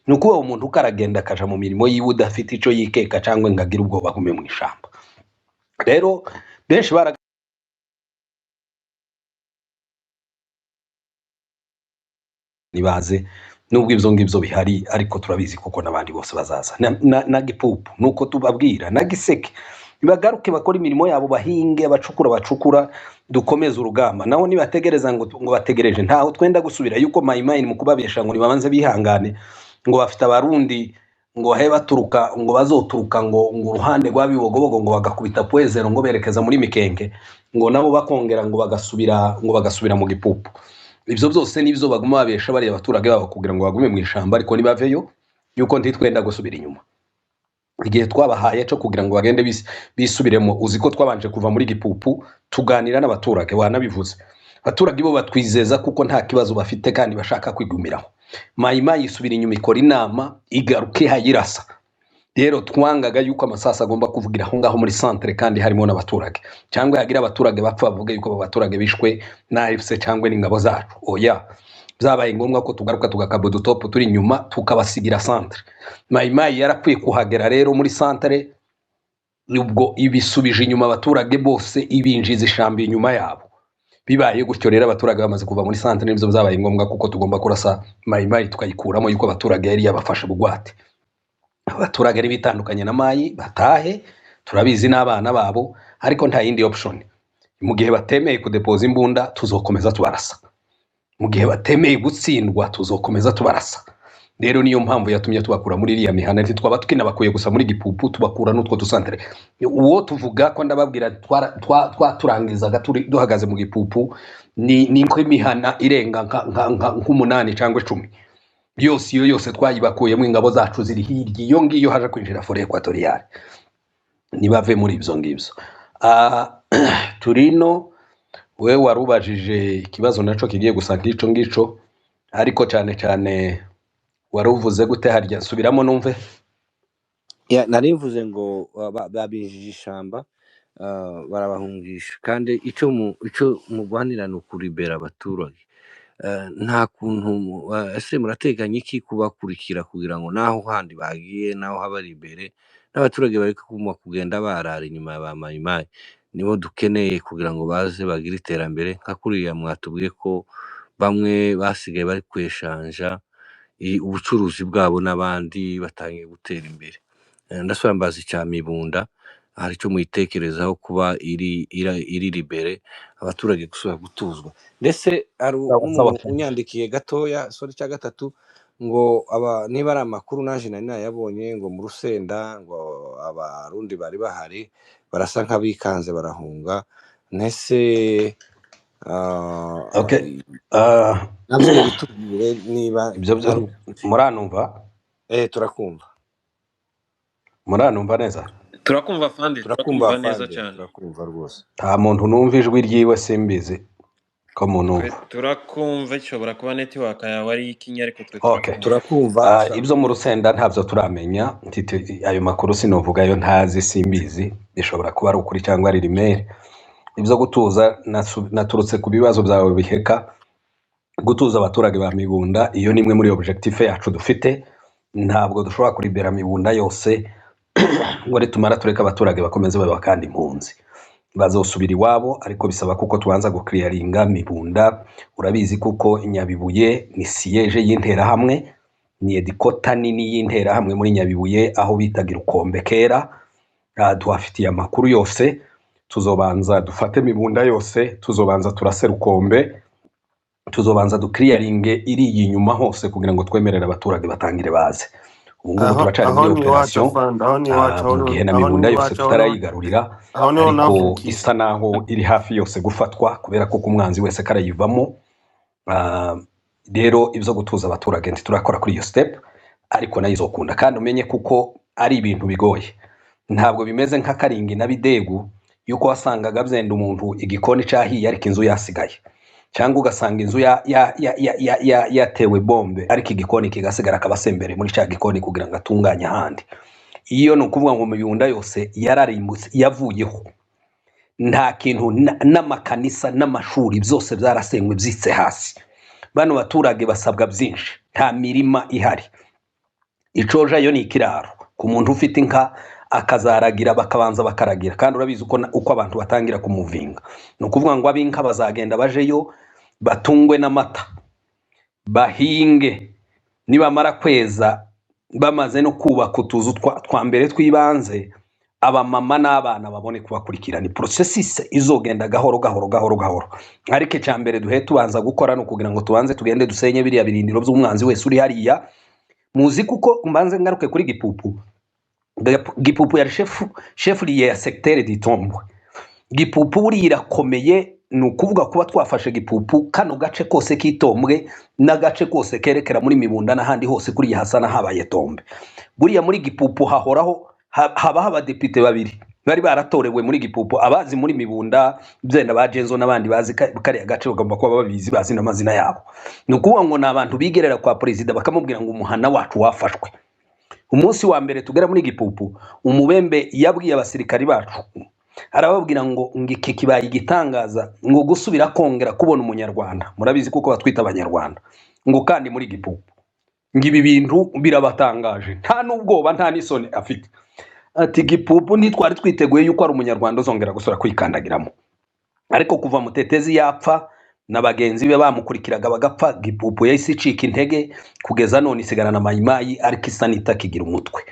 nuko uwo muntu ukaragenda akaja mu mirimo yiwe udafite ico yikeka cyangwa ngagira ubwoba gume mu ishamba rero benshi nibaze nubwo ibyo ngibyo bihari ariko turabizi kuko nabandi bose bazaza na gipupu nuko tubabwira na giseke bagaruke bakora imirimo yabo bahinge bacukura dukomeza urugamba naho nibategereza ngo bategereje ntaho twenda gusubira yuko mayimayi mu kubabesha ngo nibabanze bihangane ngo bafite abarundi ngo baturuka ngo bazoturuka ngo uruhande rw'abibogobogo ngo bagakubita poezero ngo berekeza muri mikenke ngo nabo bakongera ngo bagasubira mu gipupu ibyo byose nibyo baguma babesha bari abaturage babo kugira ngo bagume mu ishamba ariko nibaveyo yuko ntitwenda gusubira inyuma igihe twabahaye cyo kugira ngo bagende bisubiremo uziko twabanje kuva muri gipupu tuganira n'abaturage wanabivuze abaturage bo batwizeza kuko nta kibazo bafite kandi bashaka kwigumiraho mayimayi isubira inyuma ikora inama igaruke hayirasa rero twangaga yuko amasasa agomba kuvugira aho ngaho muri centre kandi harimo n'abaturage cyangwa yagira abaturage bapfa bavuga yuko abaturage bishwe na FC cyangwa n'ingabo zacu oya byabaye ngombwa ko tugaruka tugakabo dutopo turi inyuma tukabasigira centre mayimayi yarakwiye kuhagera rero muri centre ubwo ibisubije inyuma abaturage bose ibinjiza ishambi inyuma yabo bibaye gutyo rero abaturage bamaze kuva muri centre nibyo byabaye ngombwa kuko tugomba kurasa mayimayi tukayikuramo yuko abaturage yari yabafashe bugwate abaturage ari bitandukanye na mayi batahe turabizi n'abana babo ariko nta yindi option mu gihe batemeye kudepoza imbunda tuzokomeza tubarasa mu gihe batemeye gutsindwa tuzokomeza tubarasa rero niyo mpamvu yatumye tubakura muri iriya mihana twaba tukinabakuye gusa muri gipupu tubakura n'utwo dusantere uwo tuvuga ko ndababwira twaturangizaga duhagaze mu gipupu ni ko imihana irenga nk'umunani cyangwa 10 yose twayibakuyemo ingabo zacu ziri hirya iyo ngiyo haje kwinjira fore equatoriale nibave muri ibyo ngibyo turino we warubajije ikibazo naco kigiye gusa nk'ico ngico ariko cyane waruvuze gute harya subiramo numve narivuze ngo babinjije ishamba barabahungisha kandi ico mugwanira no kuribera abaturage nta kuntu ese murateganya iki kubakurikira kugira ngo naho handi bagiye naho habari imbere n'abaturage bari kugenda barara inyuma ya mayimayi nibo dukeneye kugira ngo baze bagire iterambere nka kuriya mwatubwiye ko bamwe basigaye bari kweshanja ubucuruzi bwabo n'abandi batangiye gutera imbere ndasaba mbazi cyamibunda hari cyo muyitekerezaho kuba iri libere abaturage gusubira gutuzwa ndetse ari unyandikiye gatoya sori cya gatatu ngo niba ari amakuru naje nari nayabonye ngo mu Rusenda ngo abarundi bari bahari barasa nk'abikanze barahunga ntese okay nabyo bitubwire niba ibyo muranumva turakumva muranumva neza turakumva Afande turakumva neza cyane turakumva rwose nta muntu numva ijwi ryiwe simbizi ko muntu turakumva ishobora kuba network yawe ari ikinya ariko twe okay turakumva ibyo mu rusenda ntabyo turamenya ayo makuru sinovuga yo ntazi simbizi bishobora kuba ari ukuri cyangwa ari rimere ibyo gutuza naturutse ku bibazo byawe biheka gutuza abaturage ba Mibunda iyo nimwe muri objectif yacu dufite ntabwo dushobora kuribera Mibunda yose ngo tumara tureka abaturage bakomeze baba kandi impunzi bazosubira iwabo ariko bisaba kuko tubanza gukliaringa Mibunda urabizi kuko Nyabibuye ni siege y'intera hamwe ni edikota nini y'intera hamwe muri Nyabibuye aho bitagira ukombe kera duhafitiye amakuru yose tuzobanza dufate Mibunda yose tuzobanza turasera ukombe tuzobanza dukliaringe iri inyuma hose kugira ngo twemerere abaturage batangire baze ubungubu turacari muri operation mu gihe na Mibunda yose tutarayigarurira ariko isa naho iri hafi yose gufatwa kubera ko umwanzi wese karayivamo rero ibyo gutuza abaturage turakora kuri iyo step ariko nayo izokunda kandi umenye kuko ari ibintu bigoye ntabwo bimeze nka Karingi na Bidegu yuko wasangaga byenda umuntu igikoni cyahiye ariko inzu yasigaye cyangwa ugasanga inzu yatewe bombe ariko igikoni kigasigara akabasembere muri cya gikoni kugira ngo atunganye ahandi iyo ni ukuvuga ngo Mibunda yose yararimbutse yavuyeho nta kintu n'amakanisa n'amashuri byose byarasenywe byitse hasi bano baturage basabwa byinshi nta mirima ihari icoja yo ni ikiraro ku muntu ufite inka akazaragira bakabanza bakaragira kandi urabizi uko abantu batangira kumuvinga no kuvuga ngo abinka bazagenda bajeyo batungwe n'amata bahinge nibamara kweza bamaze no kubaka utuzu twa mbere twibanze abamama n'abana babone kubakurikira ni processes izogenda gahoro ariko cyambere duhe tubanza gukora no kugira ngo tubanze tugende dusenye biriya birindiro by'umwanzi wese uri hariya muzi kuko mbanze ngaruke kuri Gipupu yari chef ya secteur d'Itombwe Gipupu buri irakomeye nukuvuga kuba twafashe Gipupu kano gace kose k'Itombwe n'agace kose kerekera muri Mibunda n'ahandi hose kuri Hasana habaye Tombe buriya muri Gipupu hahoraho haba abadepite babiri bari baratorewe muri Gipupu abazi muri Mibunda byenda bajenzo n'abandi bazi kari agace bagomba kuba babizi bazi n'amazina yabo nukuvuga ngo nabantu bigerera kwa president bakamubwira ngo umuhana wacu wafashwe umunsi wa mbere tugera muri Gipupu umubembe yabwiye abasirikari bacu arababwira ngo ngiki kibaye igitangaza ngo gusubira kongera kubona umunyarwanda murabizi kuko batwita abanyarwanda ngo kandi muri Gipupu ngibi bintu birabatangaje nta nubwoba nta nisone afite ati Gipupu ntitwari twiteguye yuko ari umunyarwanda uzongera gusura kwikandagiramo ariko kuva mutetezi yapfa n'abagenzi be bamukurikiraga bagapfa Gipupu yahise icika intege kugeza none isigana na mayimayi ariko isanita kigira umutwe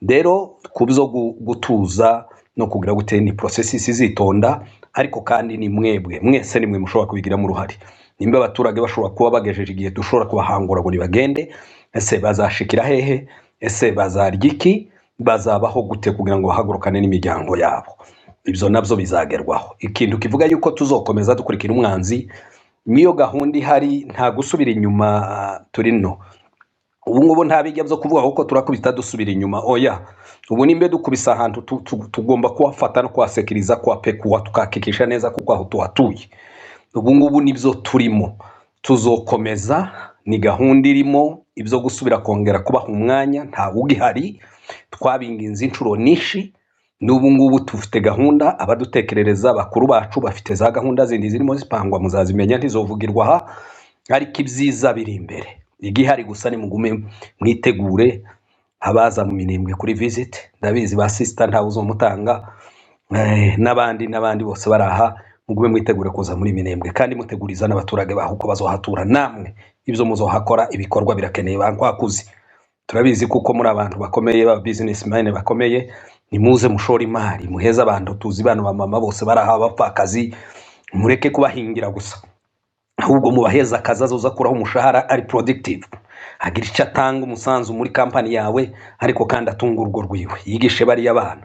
rero kubzo gutuza no kugira gute ni processes zitonda ariko kandi ni mwese nimwe mushobora kubigira mu ruhari nimba abaturage bashobora kuba bagejeje igihe dushobora kubahangura ngo nibagende ese bazashikira hehe ese bazaryiki bazabaho gute kugira ngo bahagurukane n'imiryango yabo ibyo nabyo bizagerwaho ikintu kivuga yuko tuzokomeza dukurikira umwanzi niyo gahunda ihari nta gusubira inyuma turino ubu ngubu nta bijya byo kuvuga kuko turakubita dusubira inyuma oya ubu nimbe dukubisa ahantu tugomba kuhafata no kwasekiriza kwa pekuwa tukakikisha neza kuko aho tuhatuye ubu ngubu nibyo turimo tuzokomeza ni gahunda irimo ibyo gusubira kongera kubaha umwanya nta ugihari twabinginze inshuro nishi n'ubu ngubu tufite gahunda abadutekerereza bakuru bacu bafite za gahunda zindi zirimo zipangwa muzazimenya ntizovugirwa aha ariko ibyiza biri imbere igihari gusa ni mugume mwitegure abaza mu minembwe kuri visit ndabizi ba sister ntawe uzomutanga n'abandi bose baraha mugume mwitegure kuza muri minembwe kandi muteguriza n'abaturage baho uko bazohatura namwe ibyo muzohakora ibikorwa birakeneye bankwakuzi turabizi kuko muri abantu bakomeye ba businessmen bakomeye nimuze mushora imari muheza abantu tuzi bano bamama bose baraha bapfakazi mureke kubahingira gusa ahubwo mubaheza akazi azoza kuraho umushahara ari productive agira icyo atanga umusanzu muri company yawe ariko kandi atunga urwo rwiwe yigishe bari abana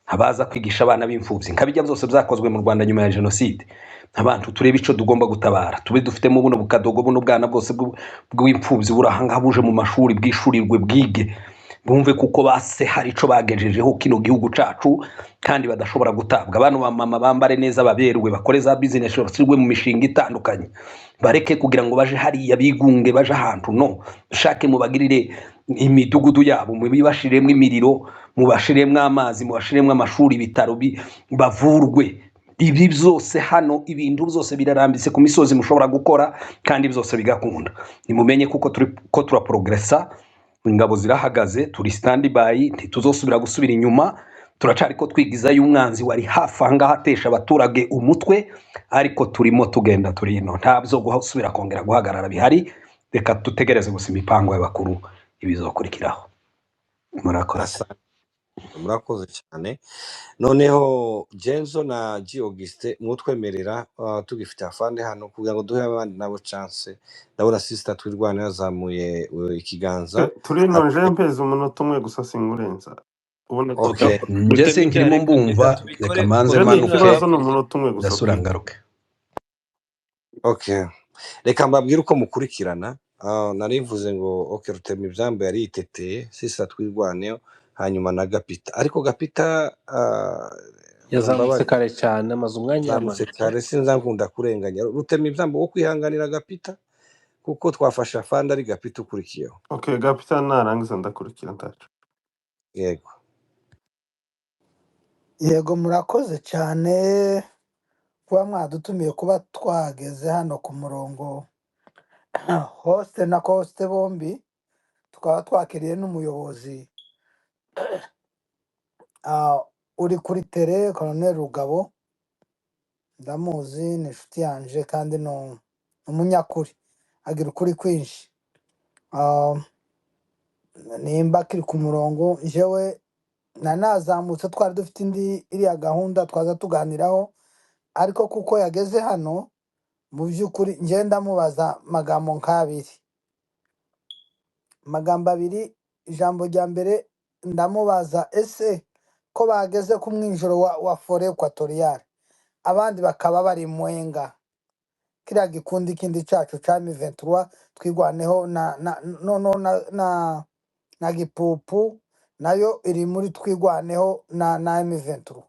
abaza kwigisha abana b'imfubyi nkabijya byose byakozwe mu Rwanda nyuma ya genocide abantu turebe ico tugomba gutabara tube dufitemo buno bukadogo buno bwana bwose bw'imfubyi burahanga buje mu mashuri bwishurirwe bwige bumve kuko base hari ico bagejejeho kino gihugu cacu kandi badashobora gutabwa. Abantu ba mama bambare neza baberwe bakore za business basirwe mu mishinga itandukanye, bareke kugira ngo baje hariya bigunge baje ahantu no shake mubagirire imidugudu yabo mubibashiremwe imiriro mubashiremwe amazi mubashiremwe amashuri bitaro bavurwe. Ibi byose hano ibintu byose birarambitse ku misozi mushobora gukora kandi byose bigakunda. Nimumenye kuko ko turaprogressa, ingabo zirahagaze, turi standby, ntituzosubira gusubira inyuma, turacari ko twigiza y'umwanzi wari hafi ahangaha atesha abaturage umutwe, ariko turimo tugenda turino ntabyo gusubira kongera guhagarara bihari. Reka tutegereze gusa imipango y'abakuru ibizokurikiraho. Murakoze. Murakoze cyane. Noneho Genzo na Giogiste mutwemerera tugifite Afande hano kugira ngo duhe abandi nabo chance. Ndabona sister twirwana yazamuye ikiganza. Turino mpeze umunota umwe gusa singurenza. Ubone Okay. Nje sinkirimo mbumva reka manze manuke ikibazo no umunota umwe gusa. ndasura ngaruke. Okay. Reka mbabwire uko mukurikirana. Narivuze ngo okay Rutema ibyambo yari iteteye sister twirwaneyo hanyuma na Gapita, ariko Gapita yazamutse kare cyane amaze umwanya yazamutse kare sinzakunda kurenganya. Rutema ibyambo wo kwihanganira Gapita kuko twafasha Afande ari Gapita ukurikiyeho. Okay, Gapita narangiza ndakurikira ndacu. Yego murakoze cyane kuba mwadutumiye kuba twageze hano ku murongo host na host bombi, tukaba twakiriye n'umuyobozi uri kuri tele Colonel Rugabo, ndamuzi ni inshuti yanje kandi no umunyakuri agira ukuri kwinshi. Nimba kiri ku murongo jewe nanazamutse twari dufite indi iriya gahunda twaza tuganiraho, ariko kuko yageze hano mu by'ukuri nje ndamubaza magambo nk'abiri. Magambo abiri, ijambo rya mbere ndamubaza ese ko bageze ku mwinjiro wa fore equatorial abandi bakaba bari mwenga kiriya gikundi kindi cyacu cya M23 twigwaneho na gipupu nayo iri muri twigwaneho na M23.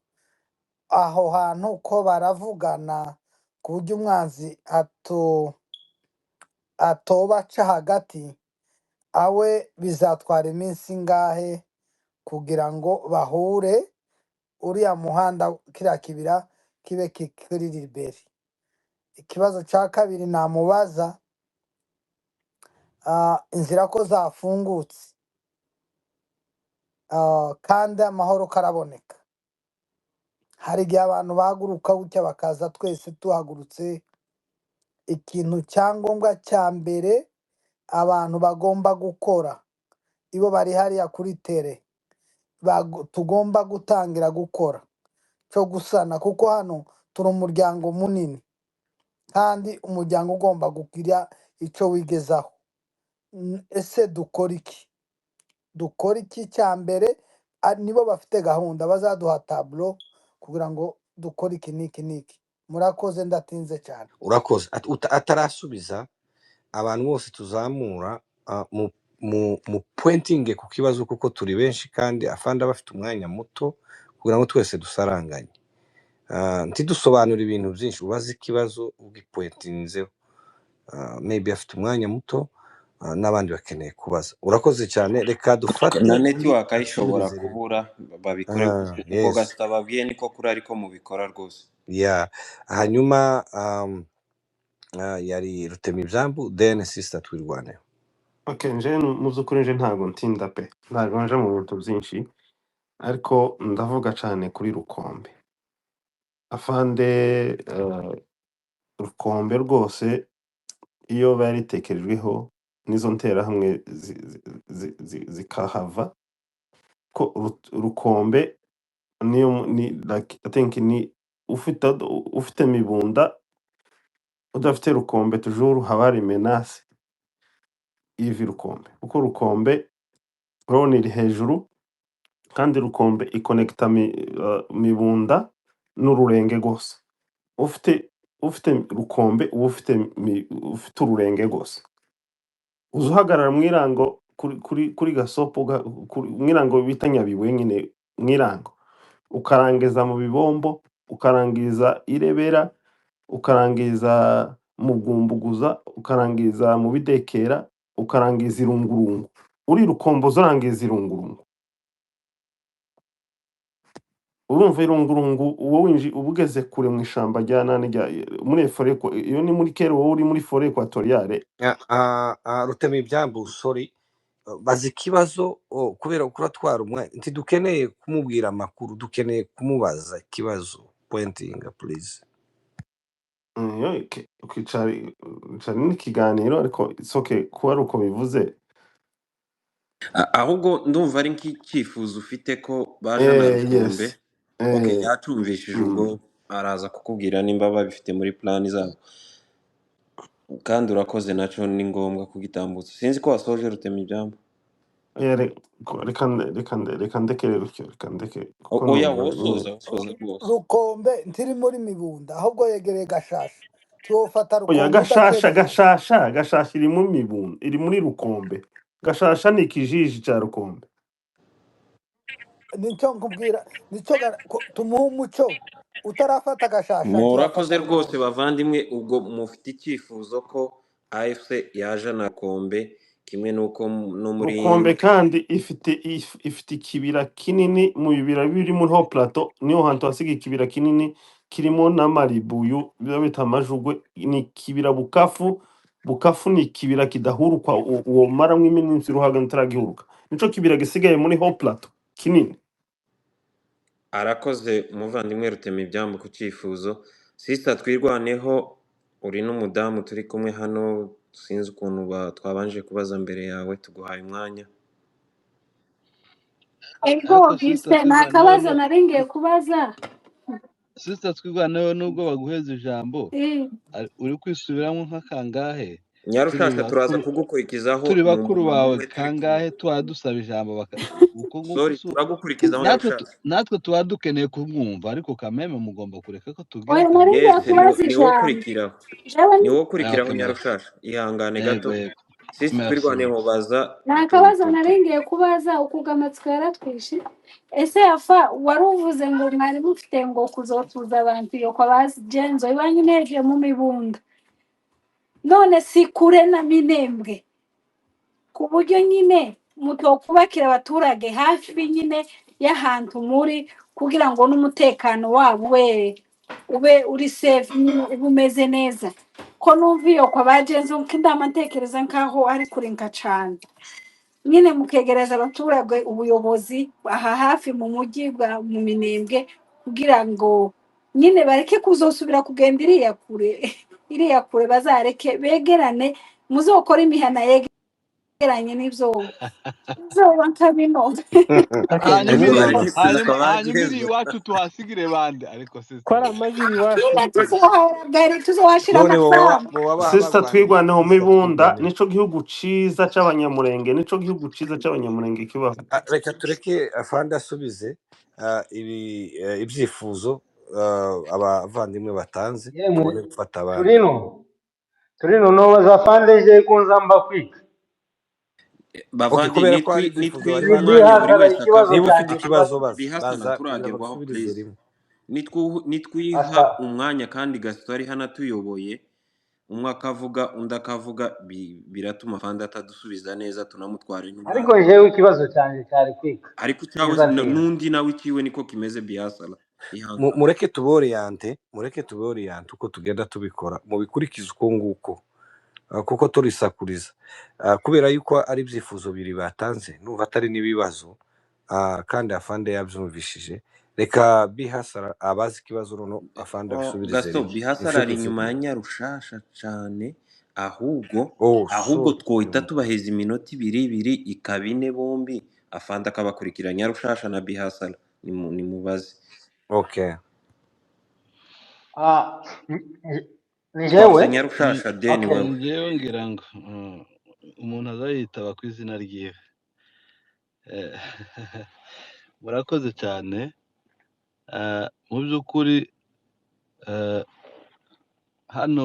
Aho hantu ko baravugana ku buryo umwanzi atobaca hagati, awe bizatwara iminsi ngahe kugira ngo bahure uriya muhanda kiriya kibira kibe kiri liberi? Ikibazo cya kabiri namubaza, inzira ko zafungutse kandi amahoro karaboneka, hari igihe abantu bahaguruka gutya bakaza twese tuhagurutse, ikintu cyangombwa cya mbere abantu bagomba gukora ibo bari hariya kuri tere tugomba gutangira gukora cyo gusana, kuko hano turi umuryango munini kandi umuryango ugomba kugira icyo wigezaho. Ese dukora iki cya mbere? Nibo bafite gahunda bazaduha tablo kugira ngo dukore iki niki. Murakoze ndatinze cyane. Urakoze. Atarasubiza abantu bose tuzamura mu pointing ku kibazo kuko turi benshi kandi Afande bafite umwanya muto kugira ngo twese dusaranganye. Ntidusobanura ibintu byinshi, ubaza ikibazo ugipointinzeho. Maybe afite umwanya muto n'abandi bakeneye kubaza. Urakoze cyane. Reka dufate na network ayishobora kubura babikore kuko yes. Gastababwiye niko kuri ariko mubikora rwose. Hanyuma yari Rutema ibyambo then sister twirwaneho. Okay, nje mu by'ukuri nje ntago ntinda pe, ntago nje mu bintu byinshi, ariko ndavuga cyane kuri Rukombe. Afande Rukombe rwose iyo baritekerejweho nizo nterahamwe zikahava ko Rukombe niyo ni like I think ni ufite mibunda udafite Rukombe toujours habari menace ivi Rukombe, kuko Rukombe roni iri hejuru kandi Rukombe ikonekta mibunda n'ururenge gose. Ufite Rukombe ufite ururenge gose, uzuhagarara mu irango kuri gasopo mwirango bita nyabiwe nyine mwirango ukarangiza mu bibombo ukarangiza irebera ukarangiza mu bwumbuguza ukarangiza mu bidekera ukarangiza irungurungu uri rukombo zorangiza irungurungu urumva irungurungu uwo winji ubugeze kure mu ishamba rya nane rya muri forêt iyo ni muri kere wowe uri muri forêt équatoriale rutema ibyambu sorry bazi ikibazo kubera ko uratwara umwanya ntidukeneye kumubwira amakuru dukeneye kumubaza ikibazo pointing please ukicara n'ikiganiro ariko it's okay kuba ari uko bivuze ahubwo ndumva ari nk'icyifuzo ufite ko baje na rukombe yes okay yatumvishije ubwo araza kukubwira nimba babifite muri plan zabo kandi urakoze naco ni ngombwa kugitambutsa sinzi ko wasoje rutema ibyambo reka ndekere rutyo reka ndeke oya wosoza rwose rukombe ntiri muri mibunda ahubwo yegereye gashasha tuwofata oya rukombe gashasha iri mu mibunda iri muri rukombe gashasha ni ikijiji cya rukombe nicyo nkubwira nicyo tumuha umuco utarafata gashasha murakoze rwose bavandimwe ubwo mufite icyifuzo ko AFC yaje na kombe kimwe nuko no muri rukombe kandi ifite ikibira kinini mu bibira biri muri ho plateau niho hantu hasiga ikibira kinini kirimo n'amaribuyu biba bita amajugwe ni ikibira bukafu ni ikibira kidahurukwa uwo maramwe iminsi ruhaga ntaragihuruka nico kibira gisigaye muri ho plateau kinini arakoze umuvandimwe rutema ibyambo ku cyifuzo sister twirwaneho uri n'umudamu turi kumwe hano sinzi ukuntu twabanje kubaza mbere yawe tuguhaye umwanya ego bise nakabazo naringiye kubaza sister twirwaneho nubwo baguheza ijambo uri kwisubiramo nk'akangahe nyarushasha turaza kugukurikizaho turi bakuru bawe kangahe twadusaba ijambo sorry turagukurikizaho nyarushasha natwe tuba dukeneye kumwumva ariko kameme mugomba kureka ko tubwira ni wo kurikiraho nyarushasha ihangane gato sisi twirwaneho baza nakabazo naringiye kubaza ukugamatsiko yaratwishe ese yafa wari uvuze ngo mwari mufite ngo kuzotuza abantu yo kwa bazigenzo ibanyu neje mu mibunda none si kure na minembwe ku buryo nyine mutokubakira abaturage hafi nyine y'ahantu muri kugira ngo n'umutekano wabo ube uri safe umeze neza ko numva iyo kwa bagenzo nk'indama ntekereza nkaho ari kurenga cyane nyine mukegereza abaturage ubuyobozi aha hafi mu mujyi bwa mu minembwe kugira ngo nyine bareke kuzosubira kugenda iriya kure bazareke begerane muzokora imihana yegeranye n'ibyo nkabino hanyuma iri iwacu tuhasigire bande ariko kora amajiri iwacu tuzohashira amafaranga sister twirwaneho mu mibunda nico gihugu ciza c'abanyamurenge nico gihugu ciza c'abanyamurenge kibaho reka tureke afande asubize ibyifuzo abavandimwe batanze tubone gufata abandi turino nobaza afande je kunzamba kwika bavandi nitwiha umwanya buri wese niba ufite ikibazo baza turagerwaho nitwiha umwanya kandi gasito ari hano atuyoboye umwe akavuga undi akavuga biratuma afande atadusubiza neza tunamutwara inyuma ariko jewe ikibazo cyane cyari kwika ariko cyawe n'undi nawe ikiwe niko kimeze biyasala mureke tuboriyante uko tugenda tubikora mubikurikiza uko nguko kuko turisakuriza kubera yuko ari ibyifuzo biri batanze numva atari n'ibibazo kandi afande yabyumvishije reka bihasara abazi ikibazo runo afande abisubirize gaso bihasara ari inyuma ya nyarushasha cyane ahubwo twohita tubaheza iminota ibiri ikabine bombi afande akabakurikira nyarushasha na bihasara nimubaze okay nijewe nyarushasha deni wewe njewe ngira ngo umuntu azayitaba ku izina ryiwe murakoze cyane mu by'ukuri hano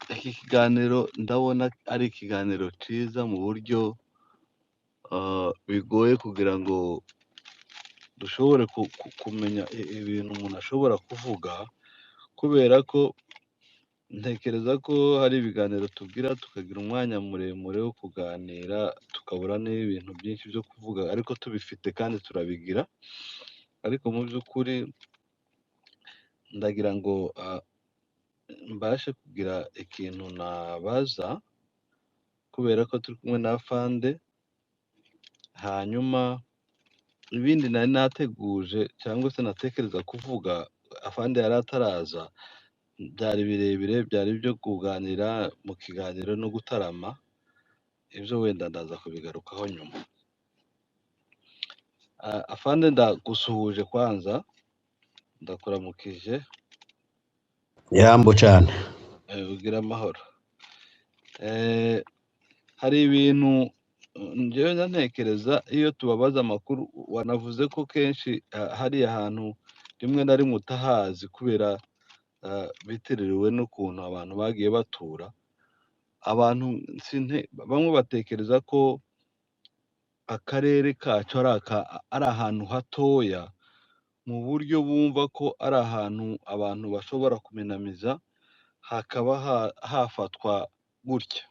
iki kiganiro ndabona ari ikiganiro cyiza mu buryo bigoye kugira ngo dushobore kumenya ibintu umuntu ashobora kuvuga, kubera ko ntekereza ko hari ibiganiro tugira tukagira umwanya muremure wo kuganira tukabura n'ibintu byinshi byo kuvuga ariko tubifite kandi turabigira, ariko mu by'ukuri ndagira ngo mbashe kugira ikintu nabaza kubera ko turi kumwe na Afande, hanyuma ibindi nari nateguje cyangwa se natekereza kuvuga Afande yari ataraza byari birebire, byari ibyo kuganira mu kiganiro no gutarama, ibyo wenda ndaza kubigarukaho nyuma. Afande ndagusuhuje kwanza, ndakuramukije. Yambo cyane. Ugira amahoro. Hari ibintu njyewe ntekereza iyo tubabaza amakuru, wanavuze ko kenshi hari ahantu rimwe na rimwe utahazi kubera bitereriwe n'ukuntu abantu bagiye batura. Abantu bamwe batekereza ko akarere kacu ari ahantu hatoya, mu buryo bumva ko ari ahantu abantu bashobora kuminamiza hakaba hafatwa gutya.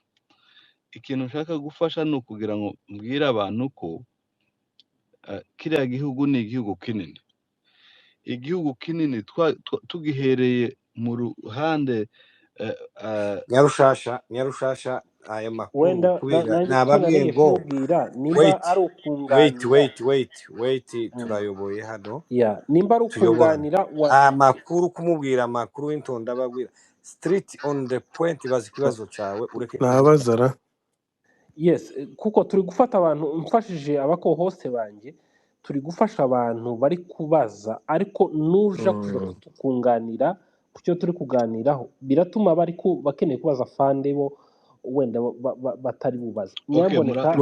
Ikintu nshaka gufasha ni ukugira ngo mbwire abantu ko kiriya gihugu ni igihugu kinini. Igihugu kinini tugihereye mu ruhande Nyarushasha aya makuru wenda kubera nanjye nababwiye ngo kumubwira nimba ari ukunganira wait turayoboye hano nimba ari ukunganira amakuru kumubwira amakuru w'intonda babwira street on the point bazi ikibazo cyawe ureke nabazara yes kuko turi gufata abantu mfashije abakohoste banjye, turi gufasha abantu bari kubaza ariko nuja kukunganira kucyo turi kuganiraho biratuma bari bakeneye kubaza Afande bo wenda batari bubaza. Nyamboneka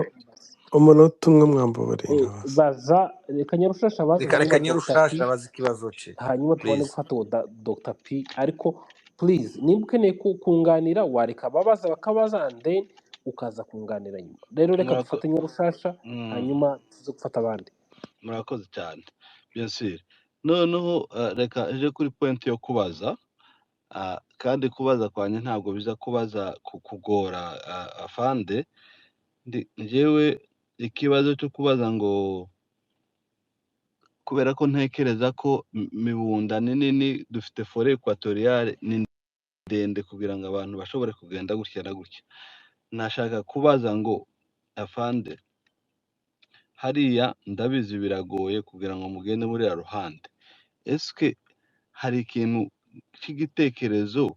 umunota umwe mwambabarira baza reka Nyarushasha bazi ikibazo cye, hanyuma tubone gufata Dr. P. ariko please nimba ukeneye kunganira wareka babaza bakabaza and then ukaza kunganira nyuma. Rero reka dufate Nyarushasha hanyuma tuze gufata abandi. Murakoze cyane. Bien sûr. Noneho reka eje kuri point yo kubaza, kandi kubaza kwanye ntabwo biza kubaza kugora Afande. Njyewe ikibazo cyo kubaza ngo kubera ko ntekereza ko mibunda nini dufite forêt équatoriale ni ndende kugira ngo abantu bashobore kugenda gutya na gutya. Nashaka kubaza ngo Afande, hariya ndabizi biragoye kugira ngo mugende muri ya ruhande, eske hari ikintu cy'igitekerezo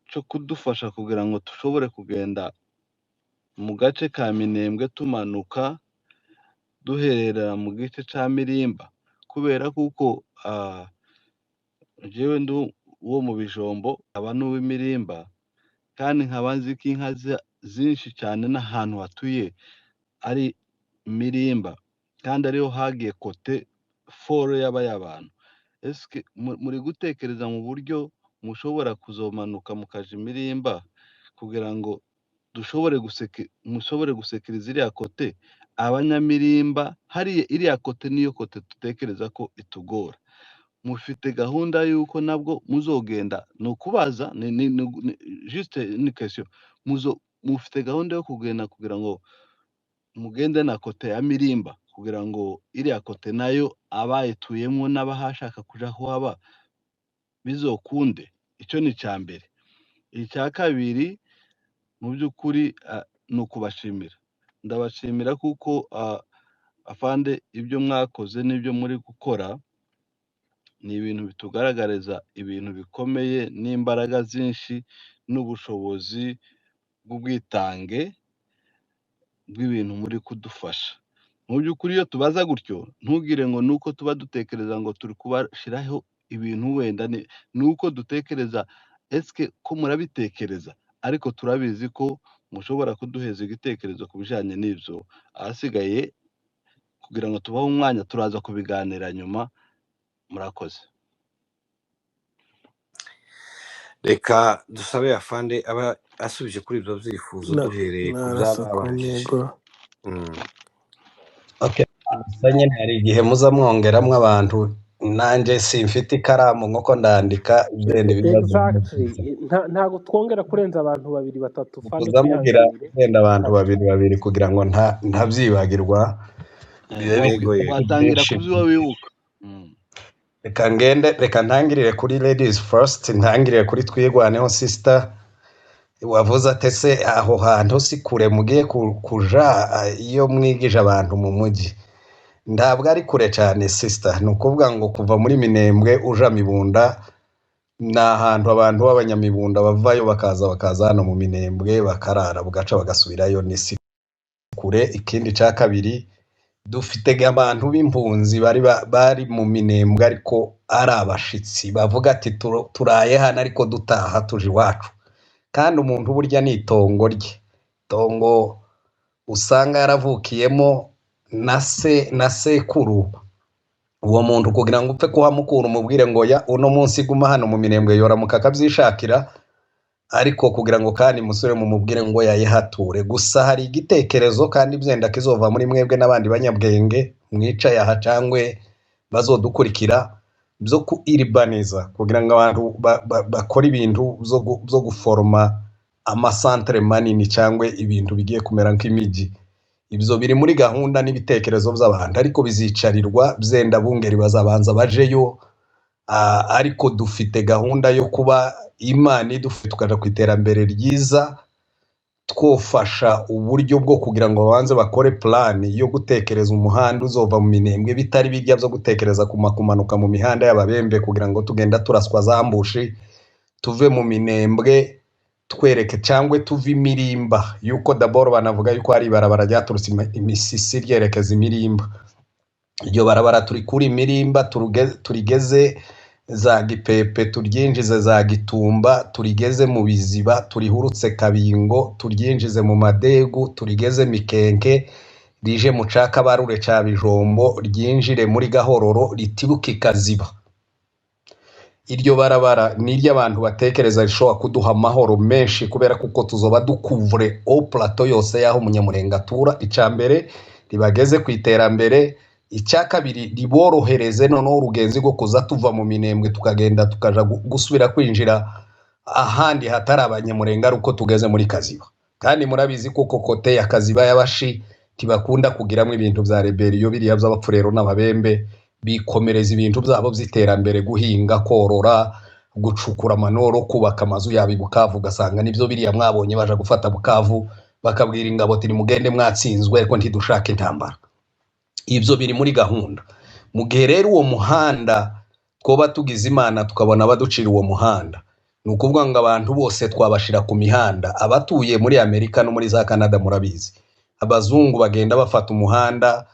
cyo kudufasha kugira ngo dushobore kugenda mu gace ka Minembwe tumanuka duherera mu gice ca Mirimba, kubera kuko jewe ndu wo mu Bijombo aba n'uw'Imirimba kandi nkaba nzi ko inka zinshi cyane n'ahantu hatuye ari Mirimba kandi ariho hagiye kote foro y'abantu. Eske muri gutekereza mu buryo mushobora kuzomanuka mukaja Imirimba kugira ngo mushobore gusekeriza iriya kote abanyamirimba, hariya iriya kote niyo kote dutekereza ko itugora. Mufite gahunda yuko nabwo muzogenda ni ukubaza juste une question, mufite gahunda yo kugenda kugira ngo mugende na kote ya Mirimba kugira ngo iriya kote nayo abayituyemo n'abahashaka kuja aho haba bizokunde? Icyo ni icya mbere. Icya kabiri mu by'ukuri ni ukubashimira. Ndabashimira kuko Afande ibyo mwakoze n'ibyo muri gukora ni ibintu bitugaragariza ibintu bikomeye n'imbaraga zinshi n'ubushobozi bw'ubwitange bw'ibintu muri kudufasha. Mu by'ukuri iyo tubaza gutyo ntugire ngo nuko tuba dutekereza ngo turi kubashiraho ibintu wenda nuko dutekereza eske ko murabitekereza, ariko turabizi ko mushobora kuduheza igitekerezo ku bijanye n'ivyo. Ahasigaye kugira ngo tubahe umwanya turaza kubiganira nyuma. Murakoze. Reka dusabe Afande aba asubije kuri ibyo byifuzo duhereye ku byababajije. gusa nyine hari igihe muza mwongeramwo abantu nanje simfite ikaramu nk'uko ndandika ibindi bibazo exactly ntago twongera kurenza abantu 2-3 fande muza mugira twihanganire wenda abantu babiri kugira ngo ntabyibagirwa bibe Yego, yego. watangira byinshi. kubyuba wibuka. reka ntangirire kuri ladies first, ntangirire kuri twigwaneho sister. Wavuze ate se aho hantu si kure mugiye kuja iyo mwigije abantu mu mujyi? Ntabwo ari kure cyane sister, ni ukuvuga ngo kuva muri Minembwe uja Mibunda ni ahantu abantu b'abanyamibunda bavayo bakaza hano mu Minembwe bakarara bugaca bagasubirayo, ni si kure. Ikindi cya kabiri, dufite abantu b'impunzi bari mu Minembwe ariko ari abashitsi bavuga ati turaye hano ariko dutaha tuje iwacu. Kandi umuntu burya ni itongo rye, itongo usanga yaravukiyemo na sekuru. Uwo muntu kugira ngo upfe kuhamukura umubwire ngo ya uno munsi guma hano mu Minembwe yoramuka akabyishakira, ariko kugira ngo kandi musore mu mubwire ngo yayihature. Gusa hari igitekerezo kandi byenda kizova muri mwebwe n'abandi banyabwenge mwicaye aha cangwe bazodukurikira byo kuiribaniza, kugira ngo abantu bakora ibintu byo guforma amasantere manini cyangwa ibintu bigiye kumera nk'imijyi. Ibyo biri muri gahunda n'ibitekerezo by'abantu, ariko bizicarirwa byenda bungeri bazabanza bajeyo. Ariko dufite gahunda yo kuba Imana idufite tukaja ku iterambere ryiza, twofasha uburyo bwo kugira ngo babanze bakore plan yo gutekereza umuhanda uzova mu Minembwe, bitari bijya byo gutekereza kumanuka mu mihanda y'ababembe kugira ngo tugenda turaswa zambushi. Tuve mu Minembwe twereke cyangwe tuve Imirimba, yuko daboro banavuga yuko ari barabara ryaturutse imisisi ryerekeza Imirimba. Iryo barabara turi kuri Imirimba turigeze za Gipepe, turyinjize za Gitumba, turigeze mu Biziba, turihurutse Kabingo, turyinjize mu Madegu, turigeze Mikenke, rije mu Cakabarure ca Bijombo, ryinjire muri Gahororo, ritibuka Ikaziba. Iryo barabara ni iry'abantu batekereza rishobora kuduha amahoro menshi, kubera kuko tuzoba dukuvure au plateau yose yaho umunyamurenga atura. Icambere ribageze ku iterambere, icya kabiri riborohereze noneho urugenzi rwo kuza tuva mu Minembwe tukagenda tukaja gusubira kwinjira ahandi hatari abanyamurenga uko tugeze muri Kaziba. Kandi murabizi kuko kote ya Kaziba y'abashi tibakunda kugiramo ibintu bya rebellion biriya by'abapfurero n'ababembe, bikomereza ibintu byabo by'iterambere, guhinga, korora, gucukura amanoro, kubaka amazu yabi Bukavu. Gasanga nibyo biriya mwabonye baje gufata Bukavu bakabwira ingabo tiri mugende mwatsinzwe ariko ntidushaka intambara. Ibyo biri muri gahunda. Mu gihe rero uwo muhanda twoba tugize Imana tukabona baducira uwo muhanda, ni ukuvuga ngo abantu bose twabashira ku mihanda. Abatuye muri Amerika no muri za Canada murabizi, abazungu bagenda bafata umuhanda.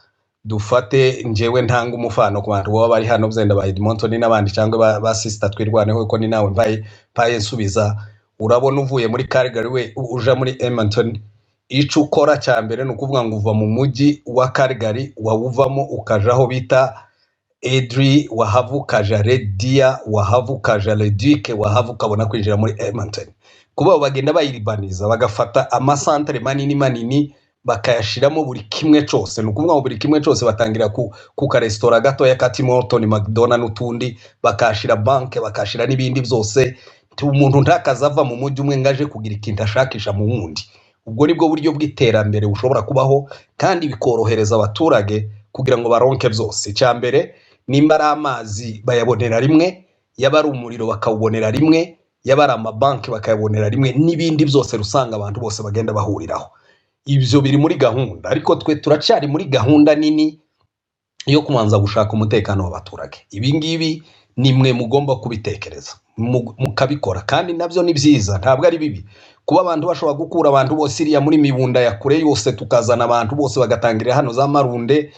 Dufate njewe ntanga umufano ku bantu baba bari hano byenda ba Edmonton n'abandi cyangwa ba sister twirwaneho ko ni nawe mbaye paye nsubiza. Urabona uvuye muri Calgary we uja muri Edmonton, ico ukora cya mbere ni ukuvuga ngo uva mu mujyi wa Calgary wawuvamo ukajaho bita Edri, wahavukaja Redia, wahavukaja Leduc, wahavukabona kwinjira muri Edmonton. Kuba bagenda bayiribaniza bagafata amasantere manini bakayashiramo buri kimwe cyose. Ni ukuvuga ngo buri kimwe cyose batangira ku karesitora gato ya Tim Hortons, McDonald's n'utundi, bakashira banke, bakashira n'ibindi byose. Umuntu ntakazava mu mujyi umwe ngaje kugira ikintu ashakisha mu wundi. Ubwo nibwo buryo bw'iterambere bushobora kubaho kandi bikorohereza abaturage kugira ngo baronke byose. Cyambere nimba ari amazi bayabonera rimwe, yaba ari umuriro bakawubonera rimwe, yaba ari amabanki bakayabonera rimwe, n'ibindi byose rusanga abantu bose bagenda bahuriraho. Ibyo biri muri gahunda, ariko twe turacyari muri gahunda nini yo kumanza gushaka umutekano w'abaturage. Ibi ngibi nimwe mugomba kubitekereza mukabikora, kandi nabyo ni byiza, ntabwo ari bibi. Kuba abantu bashobora gukura abantu bose iriya muri Mibunda ya kure yose tukazana abantu bose bagatangirira hano za Marunde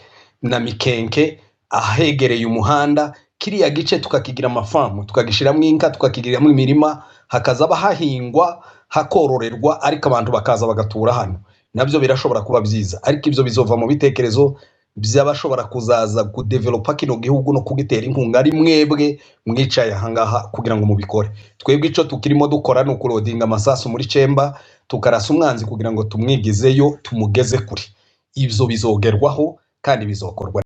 na Mikenke ahegereye umuhanda, kiriya gice tukakigira amafamu, tukagishiramo inka, tukakigiramo imirima, hakazaba hahingwa, hakororerwa, ariko abantu bakaza bagatura hano. Nabyo birashobora kuba byiza, ariko ibyo bizova mu bitekerezo by'abashobora kuzaza kudevelopa kino gihugu no kugitera inkunga ari mwebwe mwicaye ahangaha kugira ngo mubikore. Twebwe ico tukirimo dukora no kurodinga amasasu muri Chemba, tukarasa umwanzi kugira ngo tumwigizeyo tumugeze kuri. Ibyo bizogerwaho kandi bizokorwa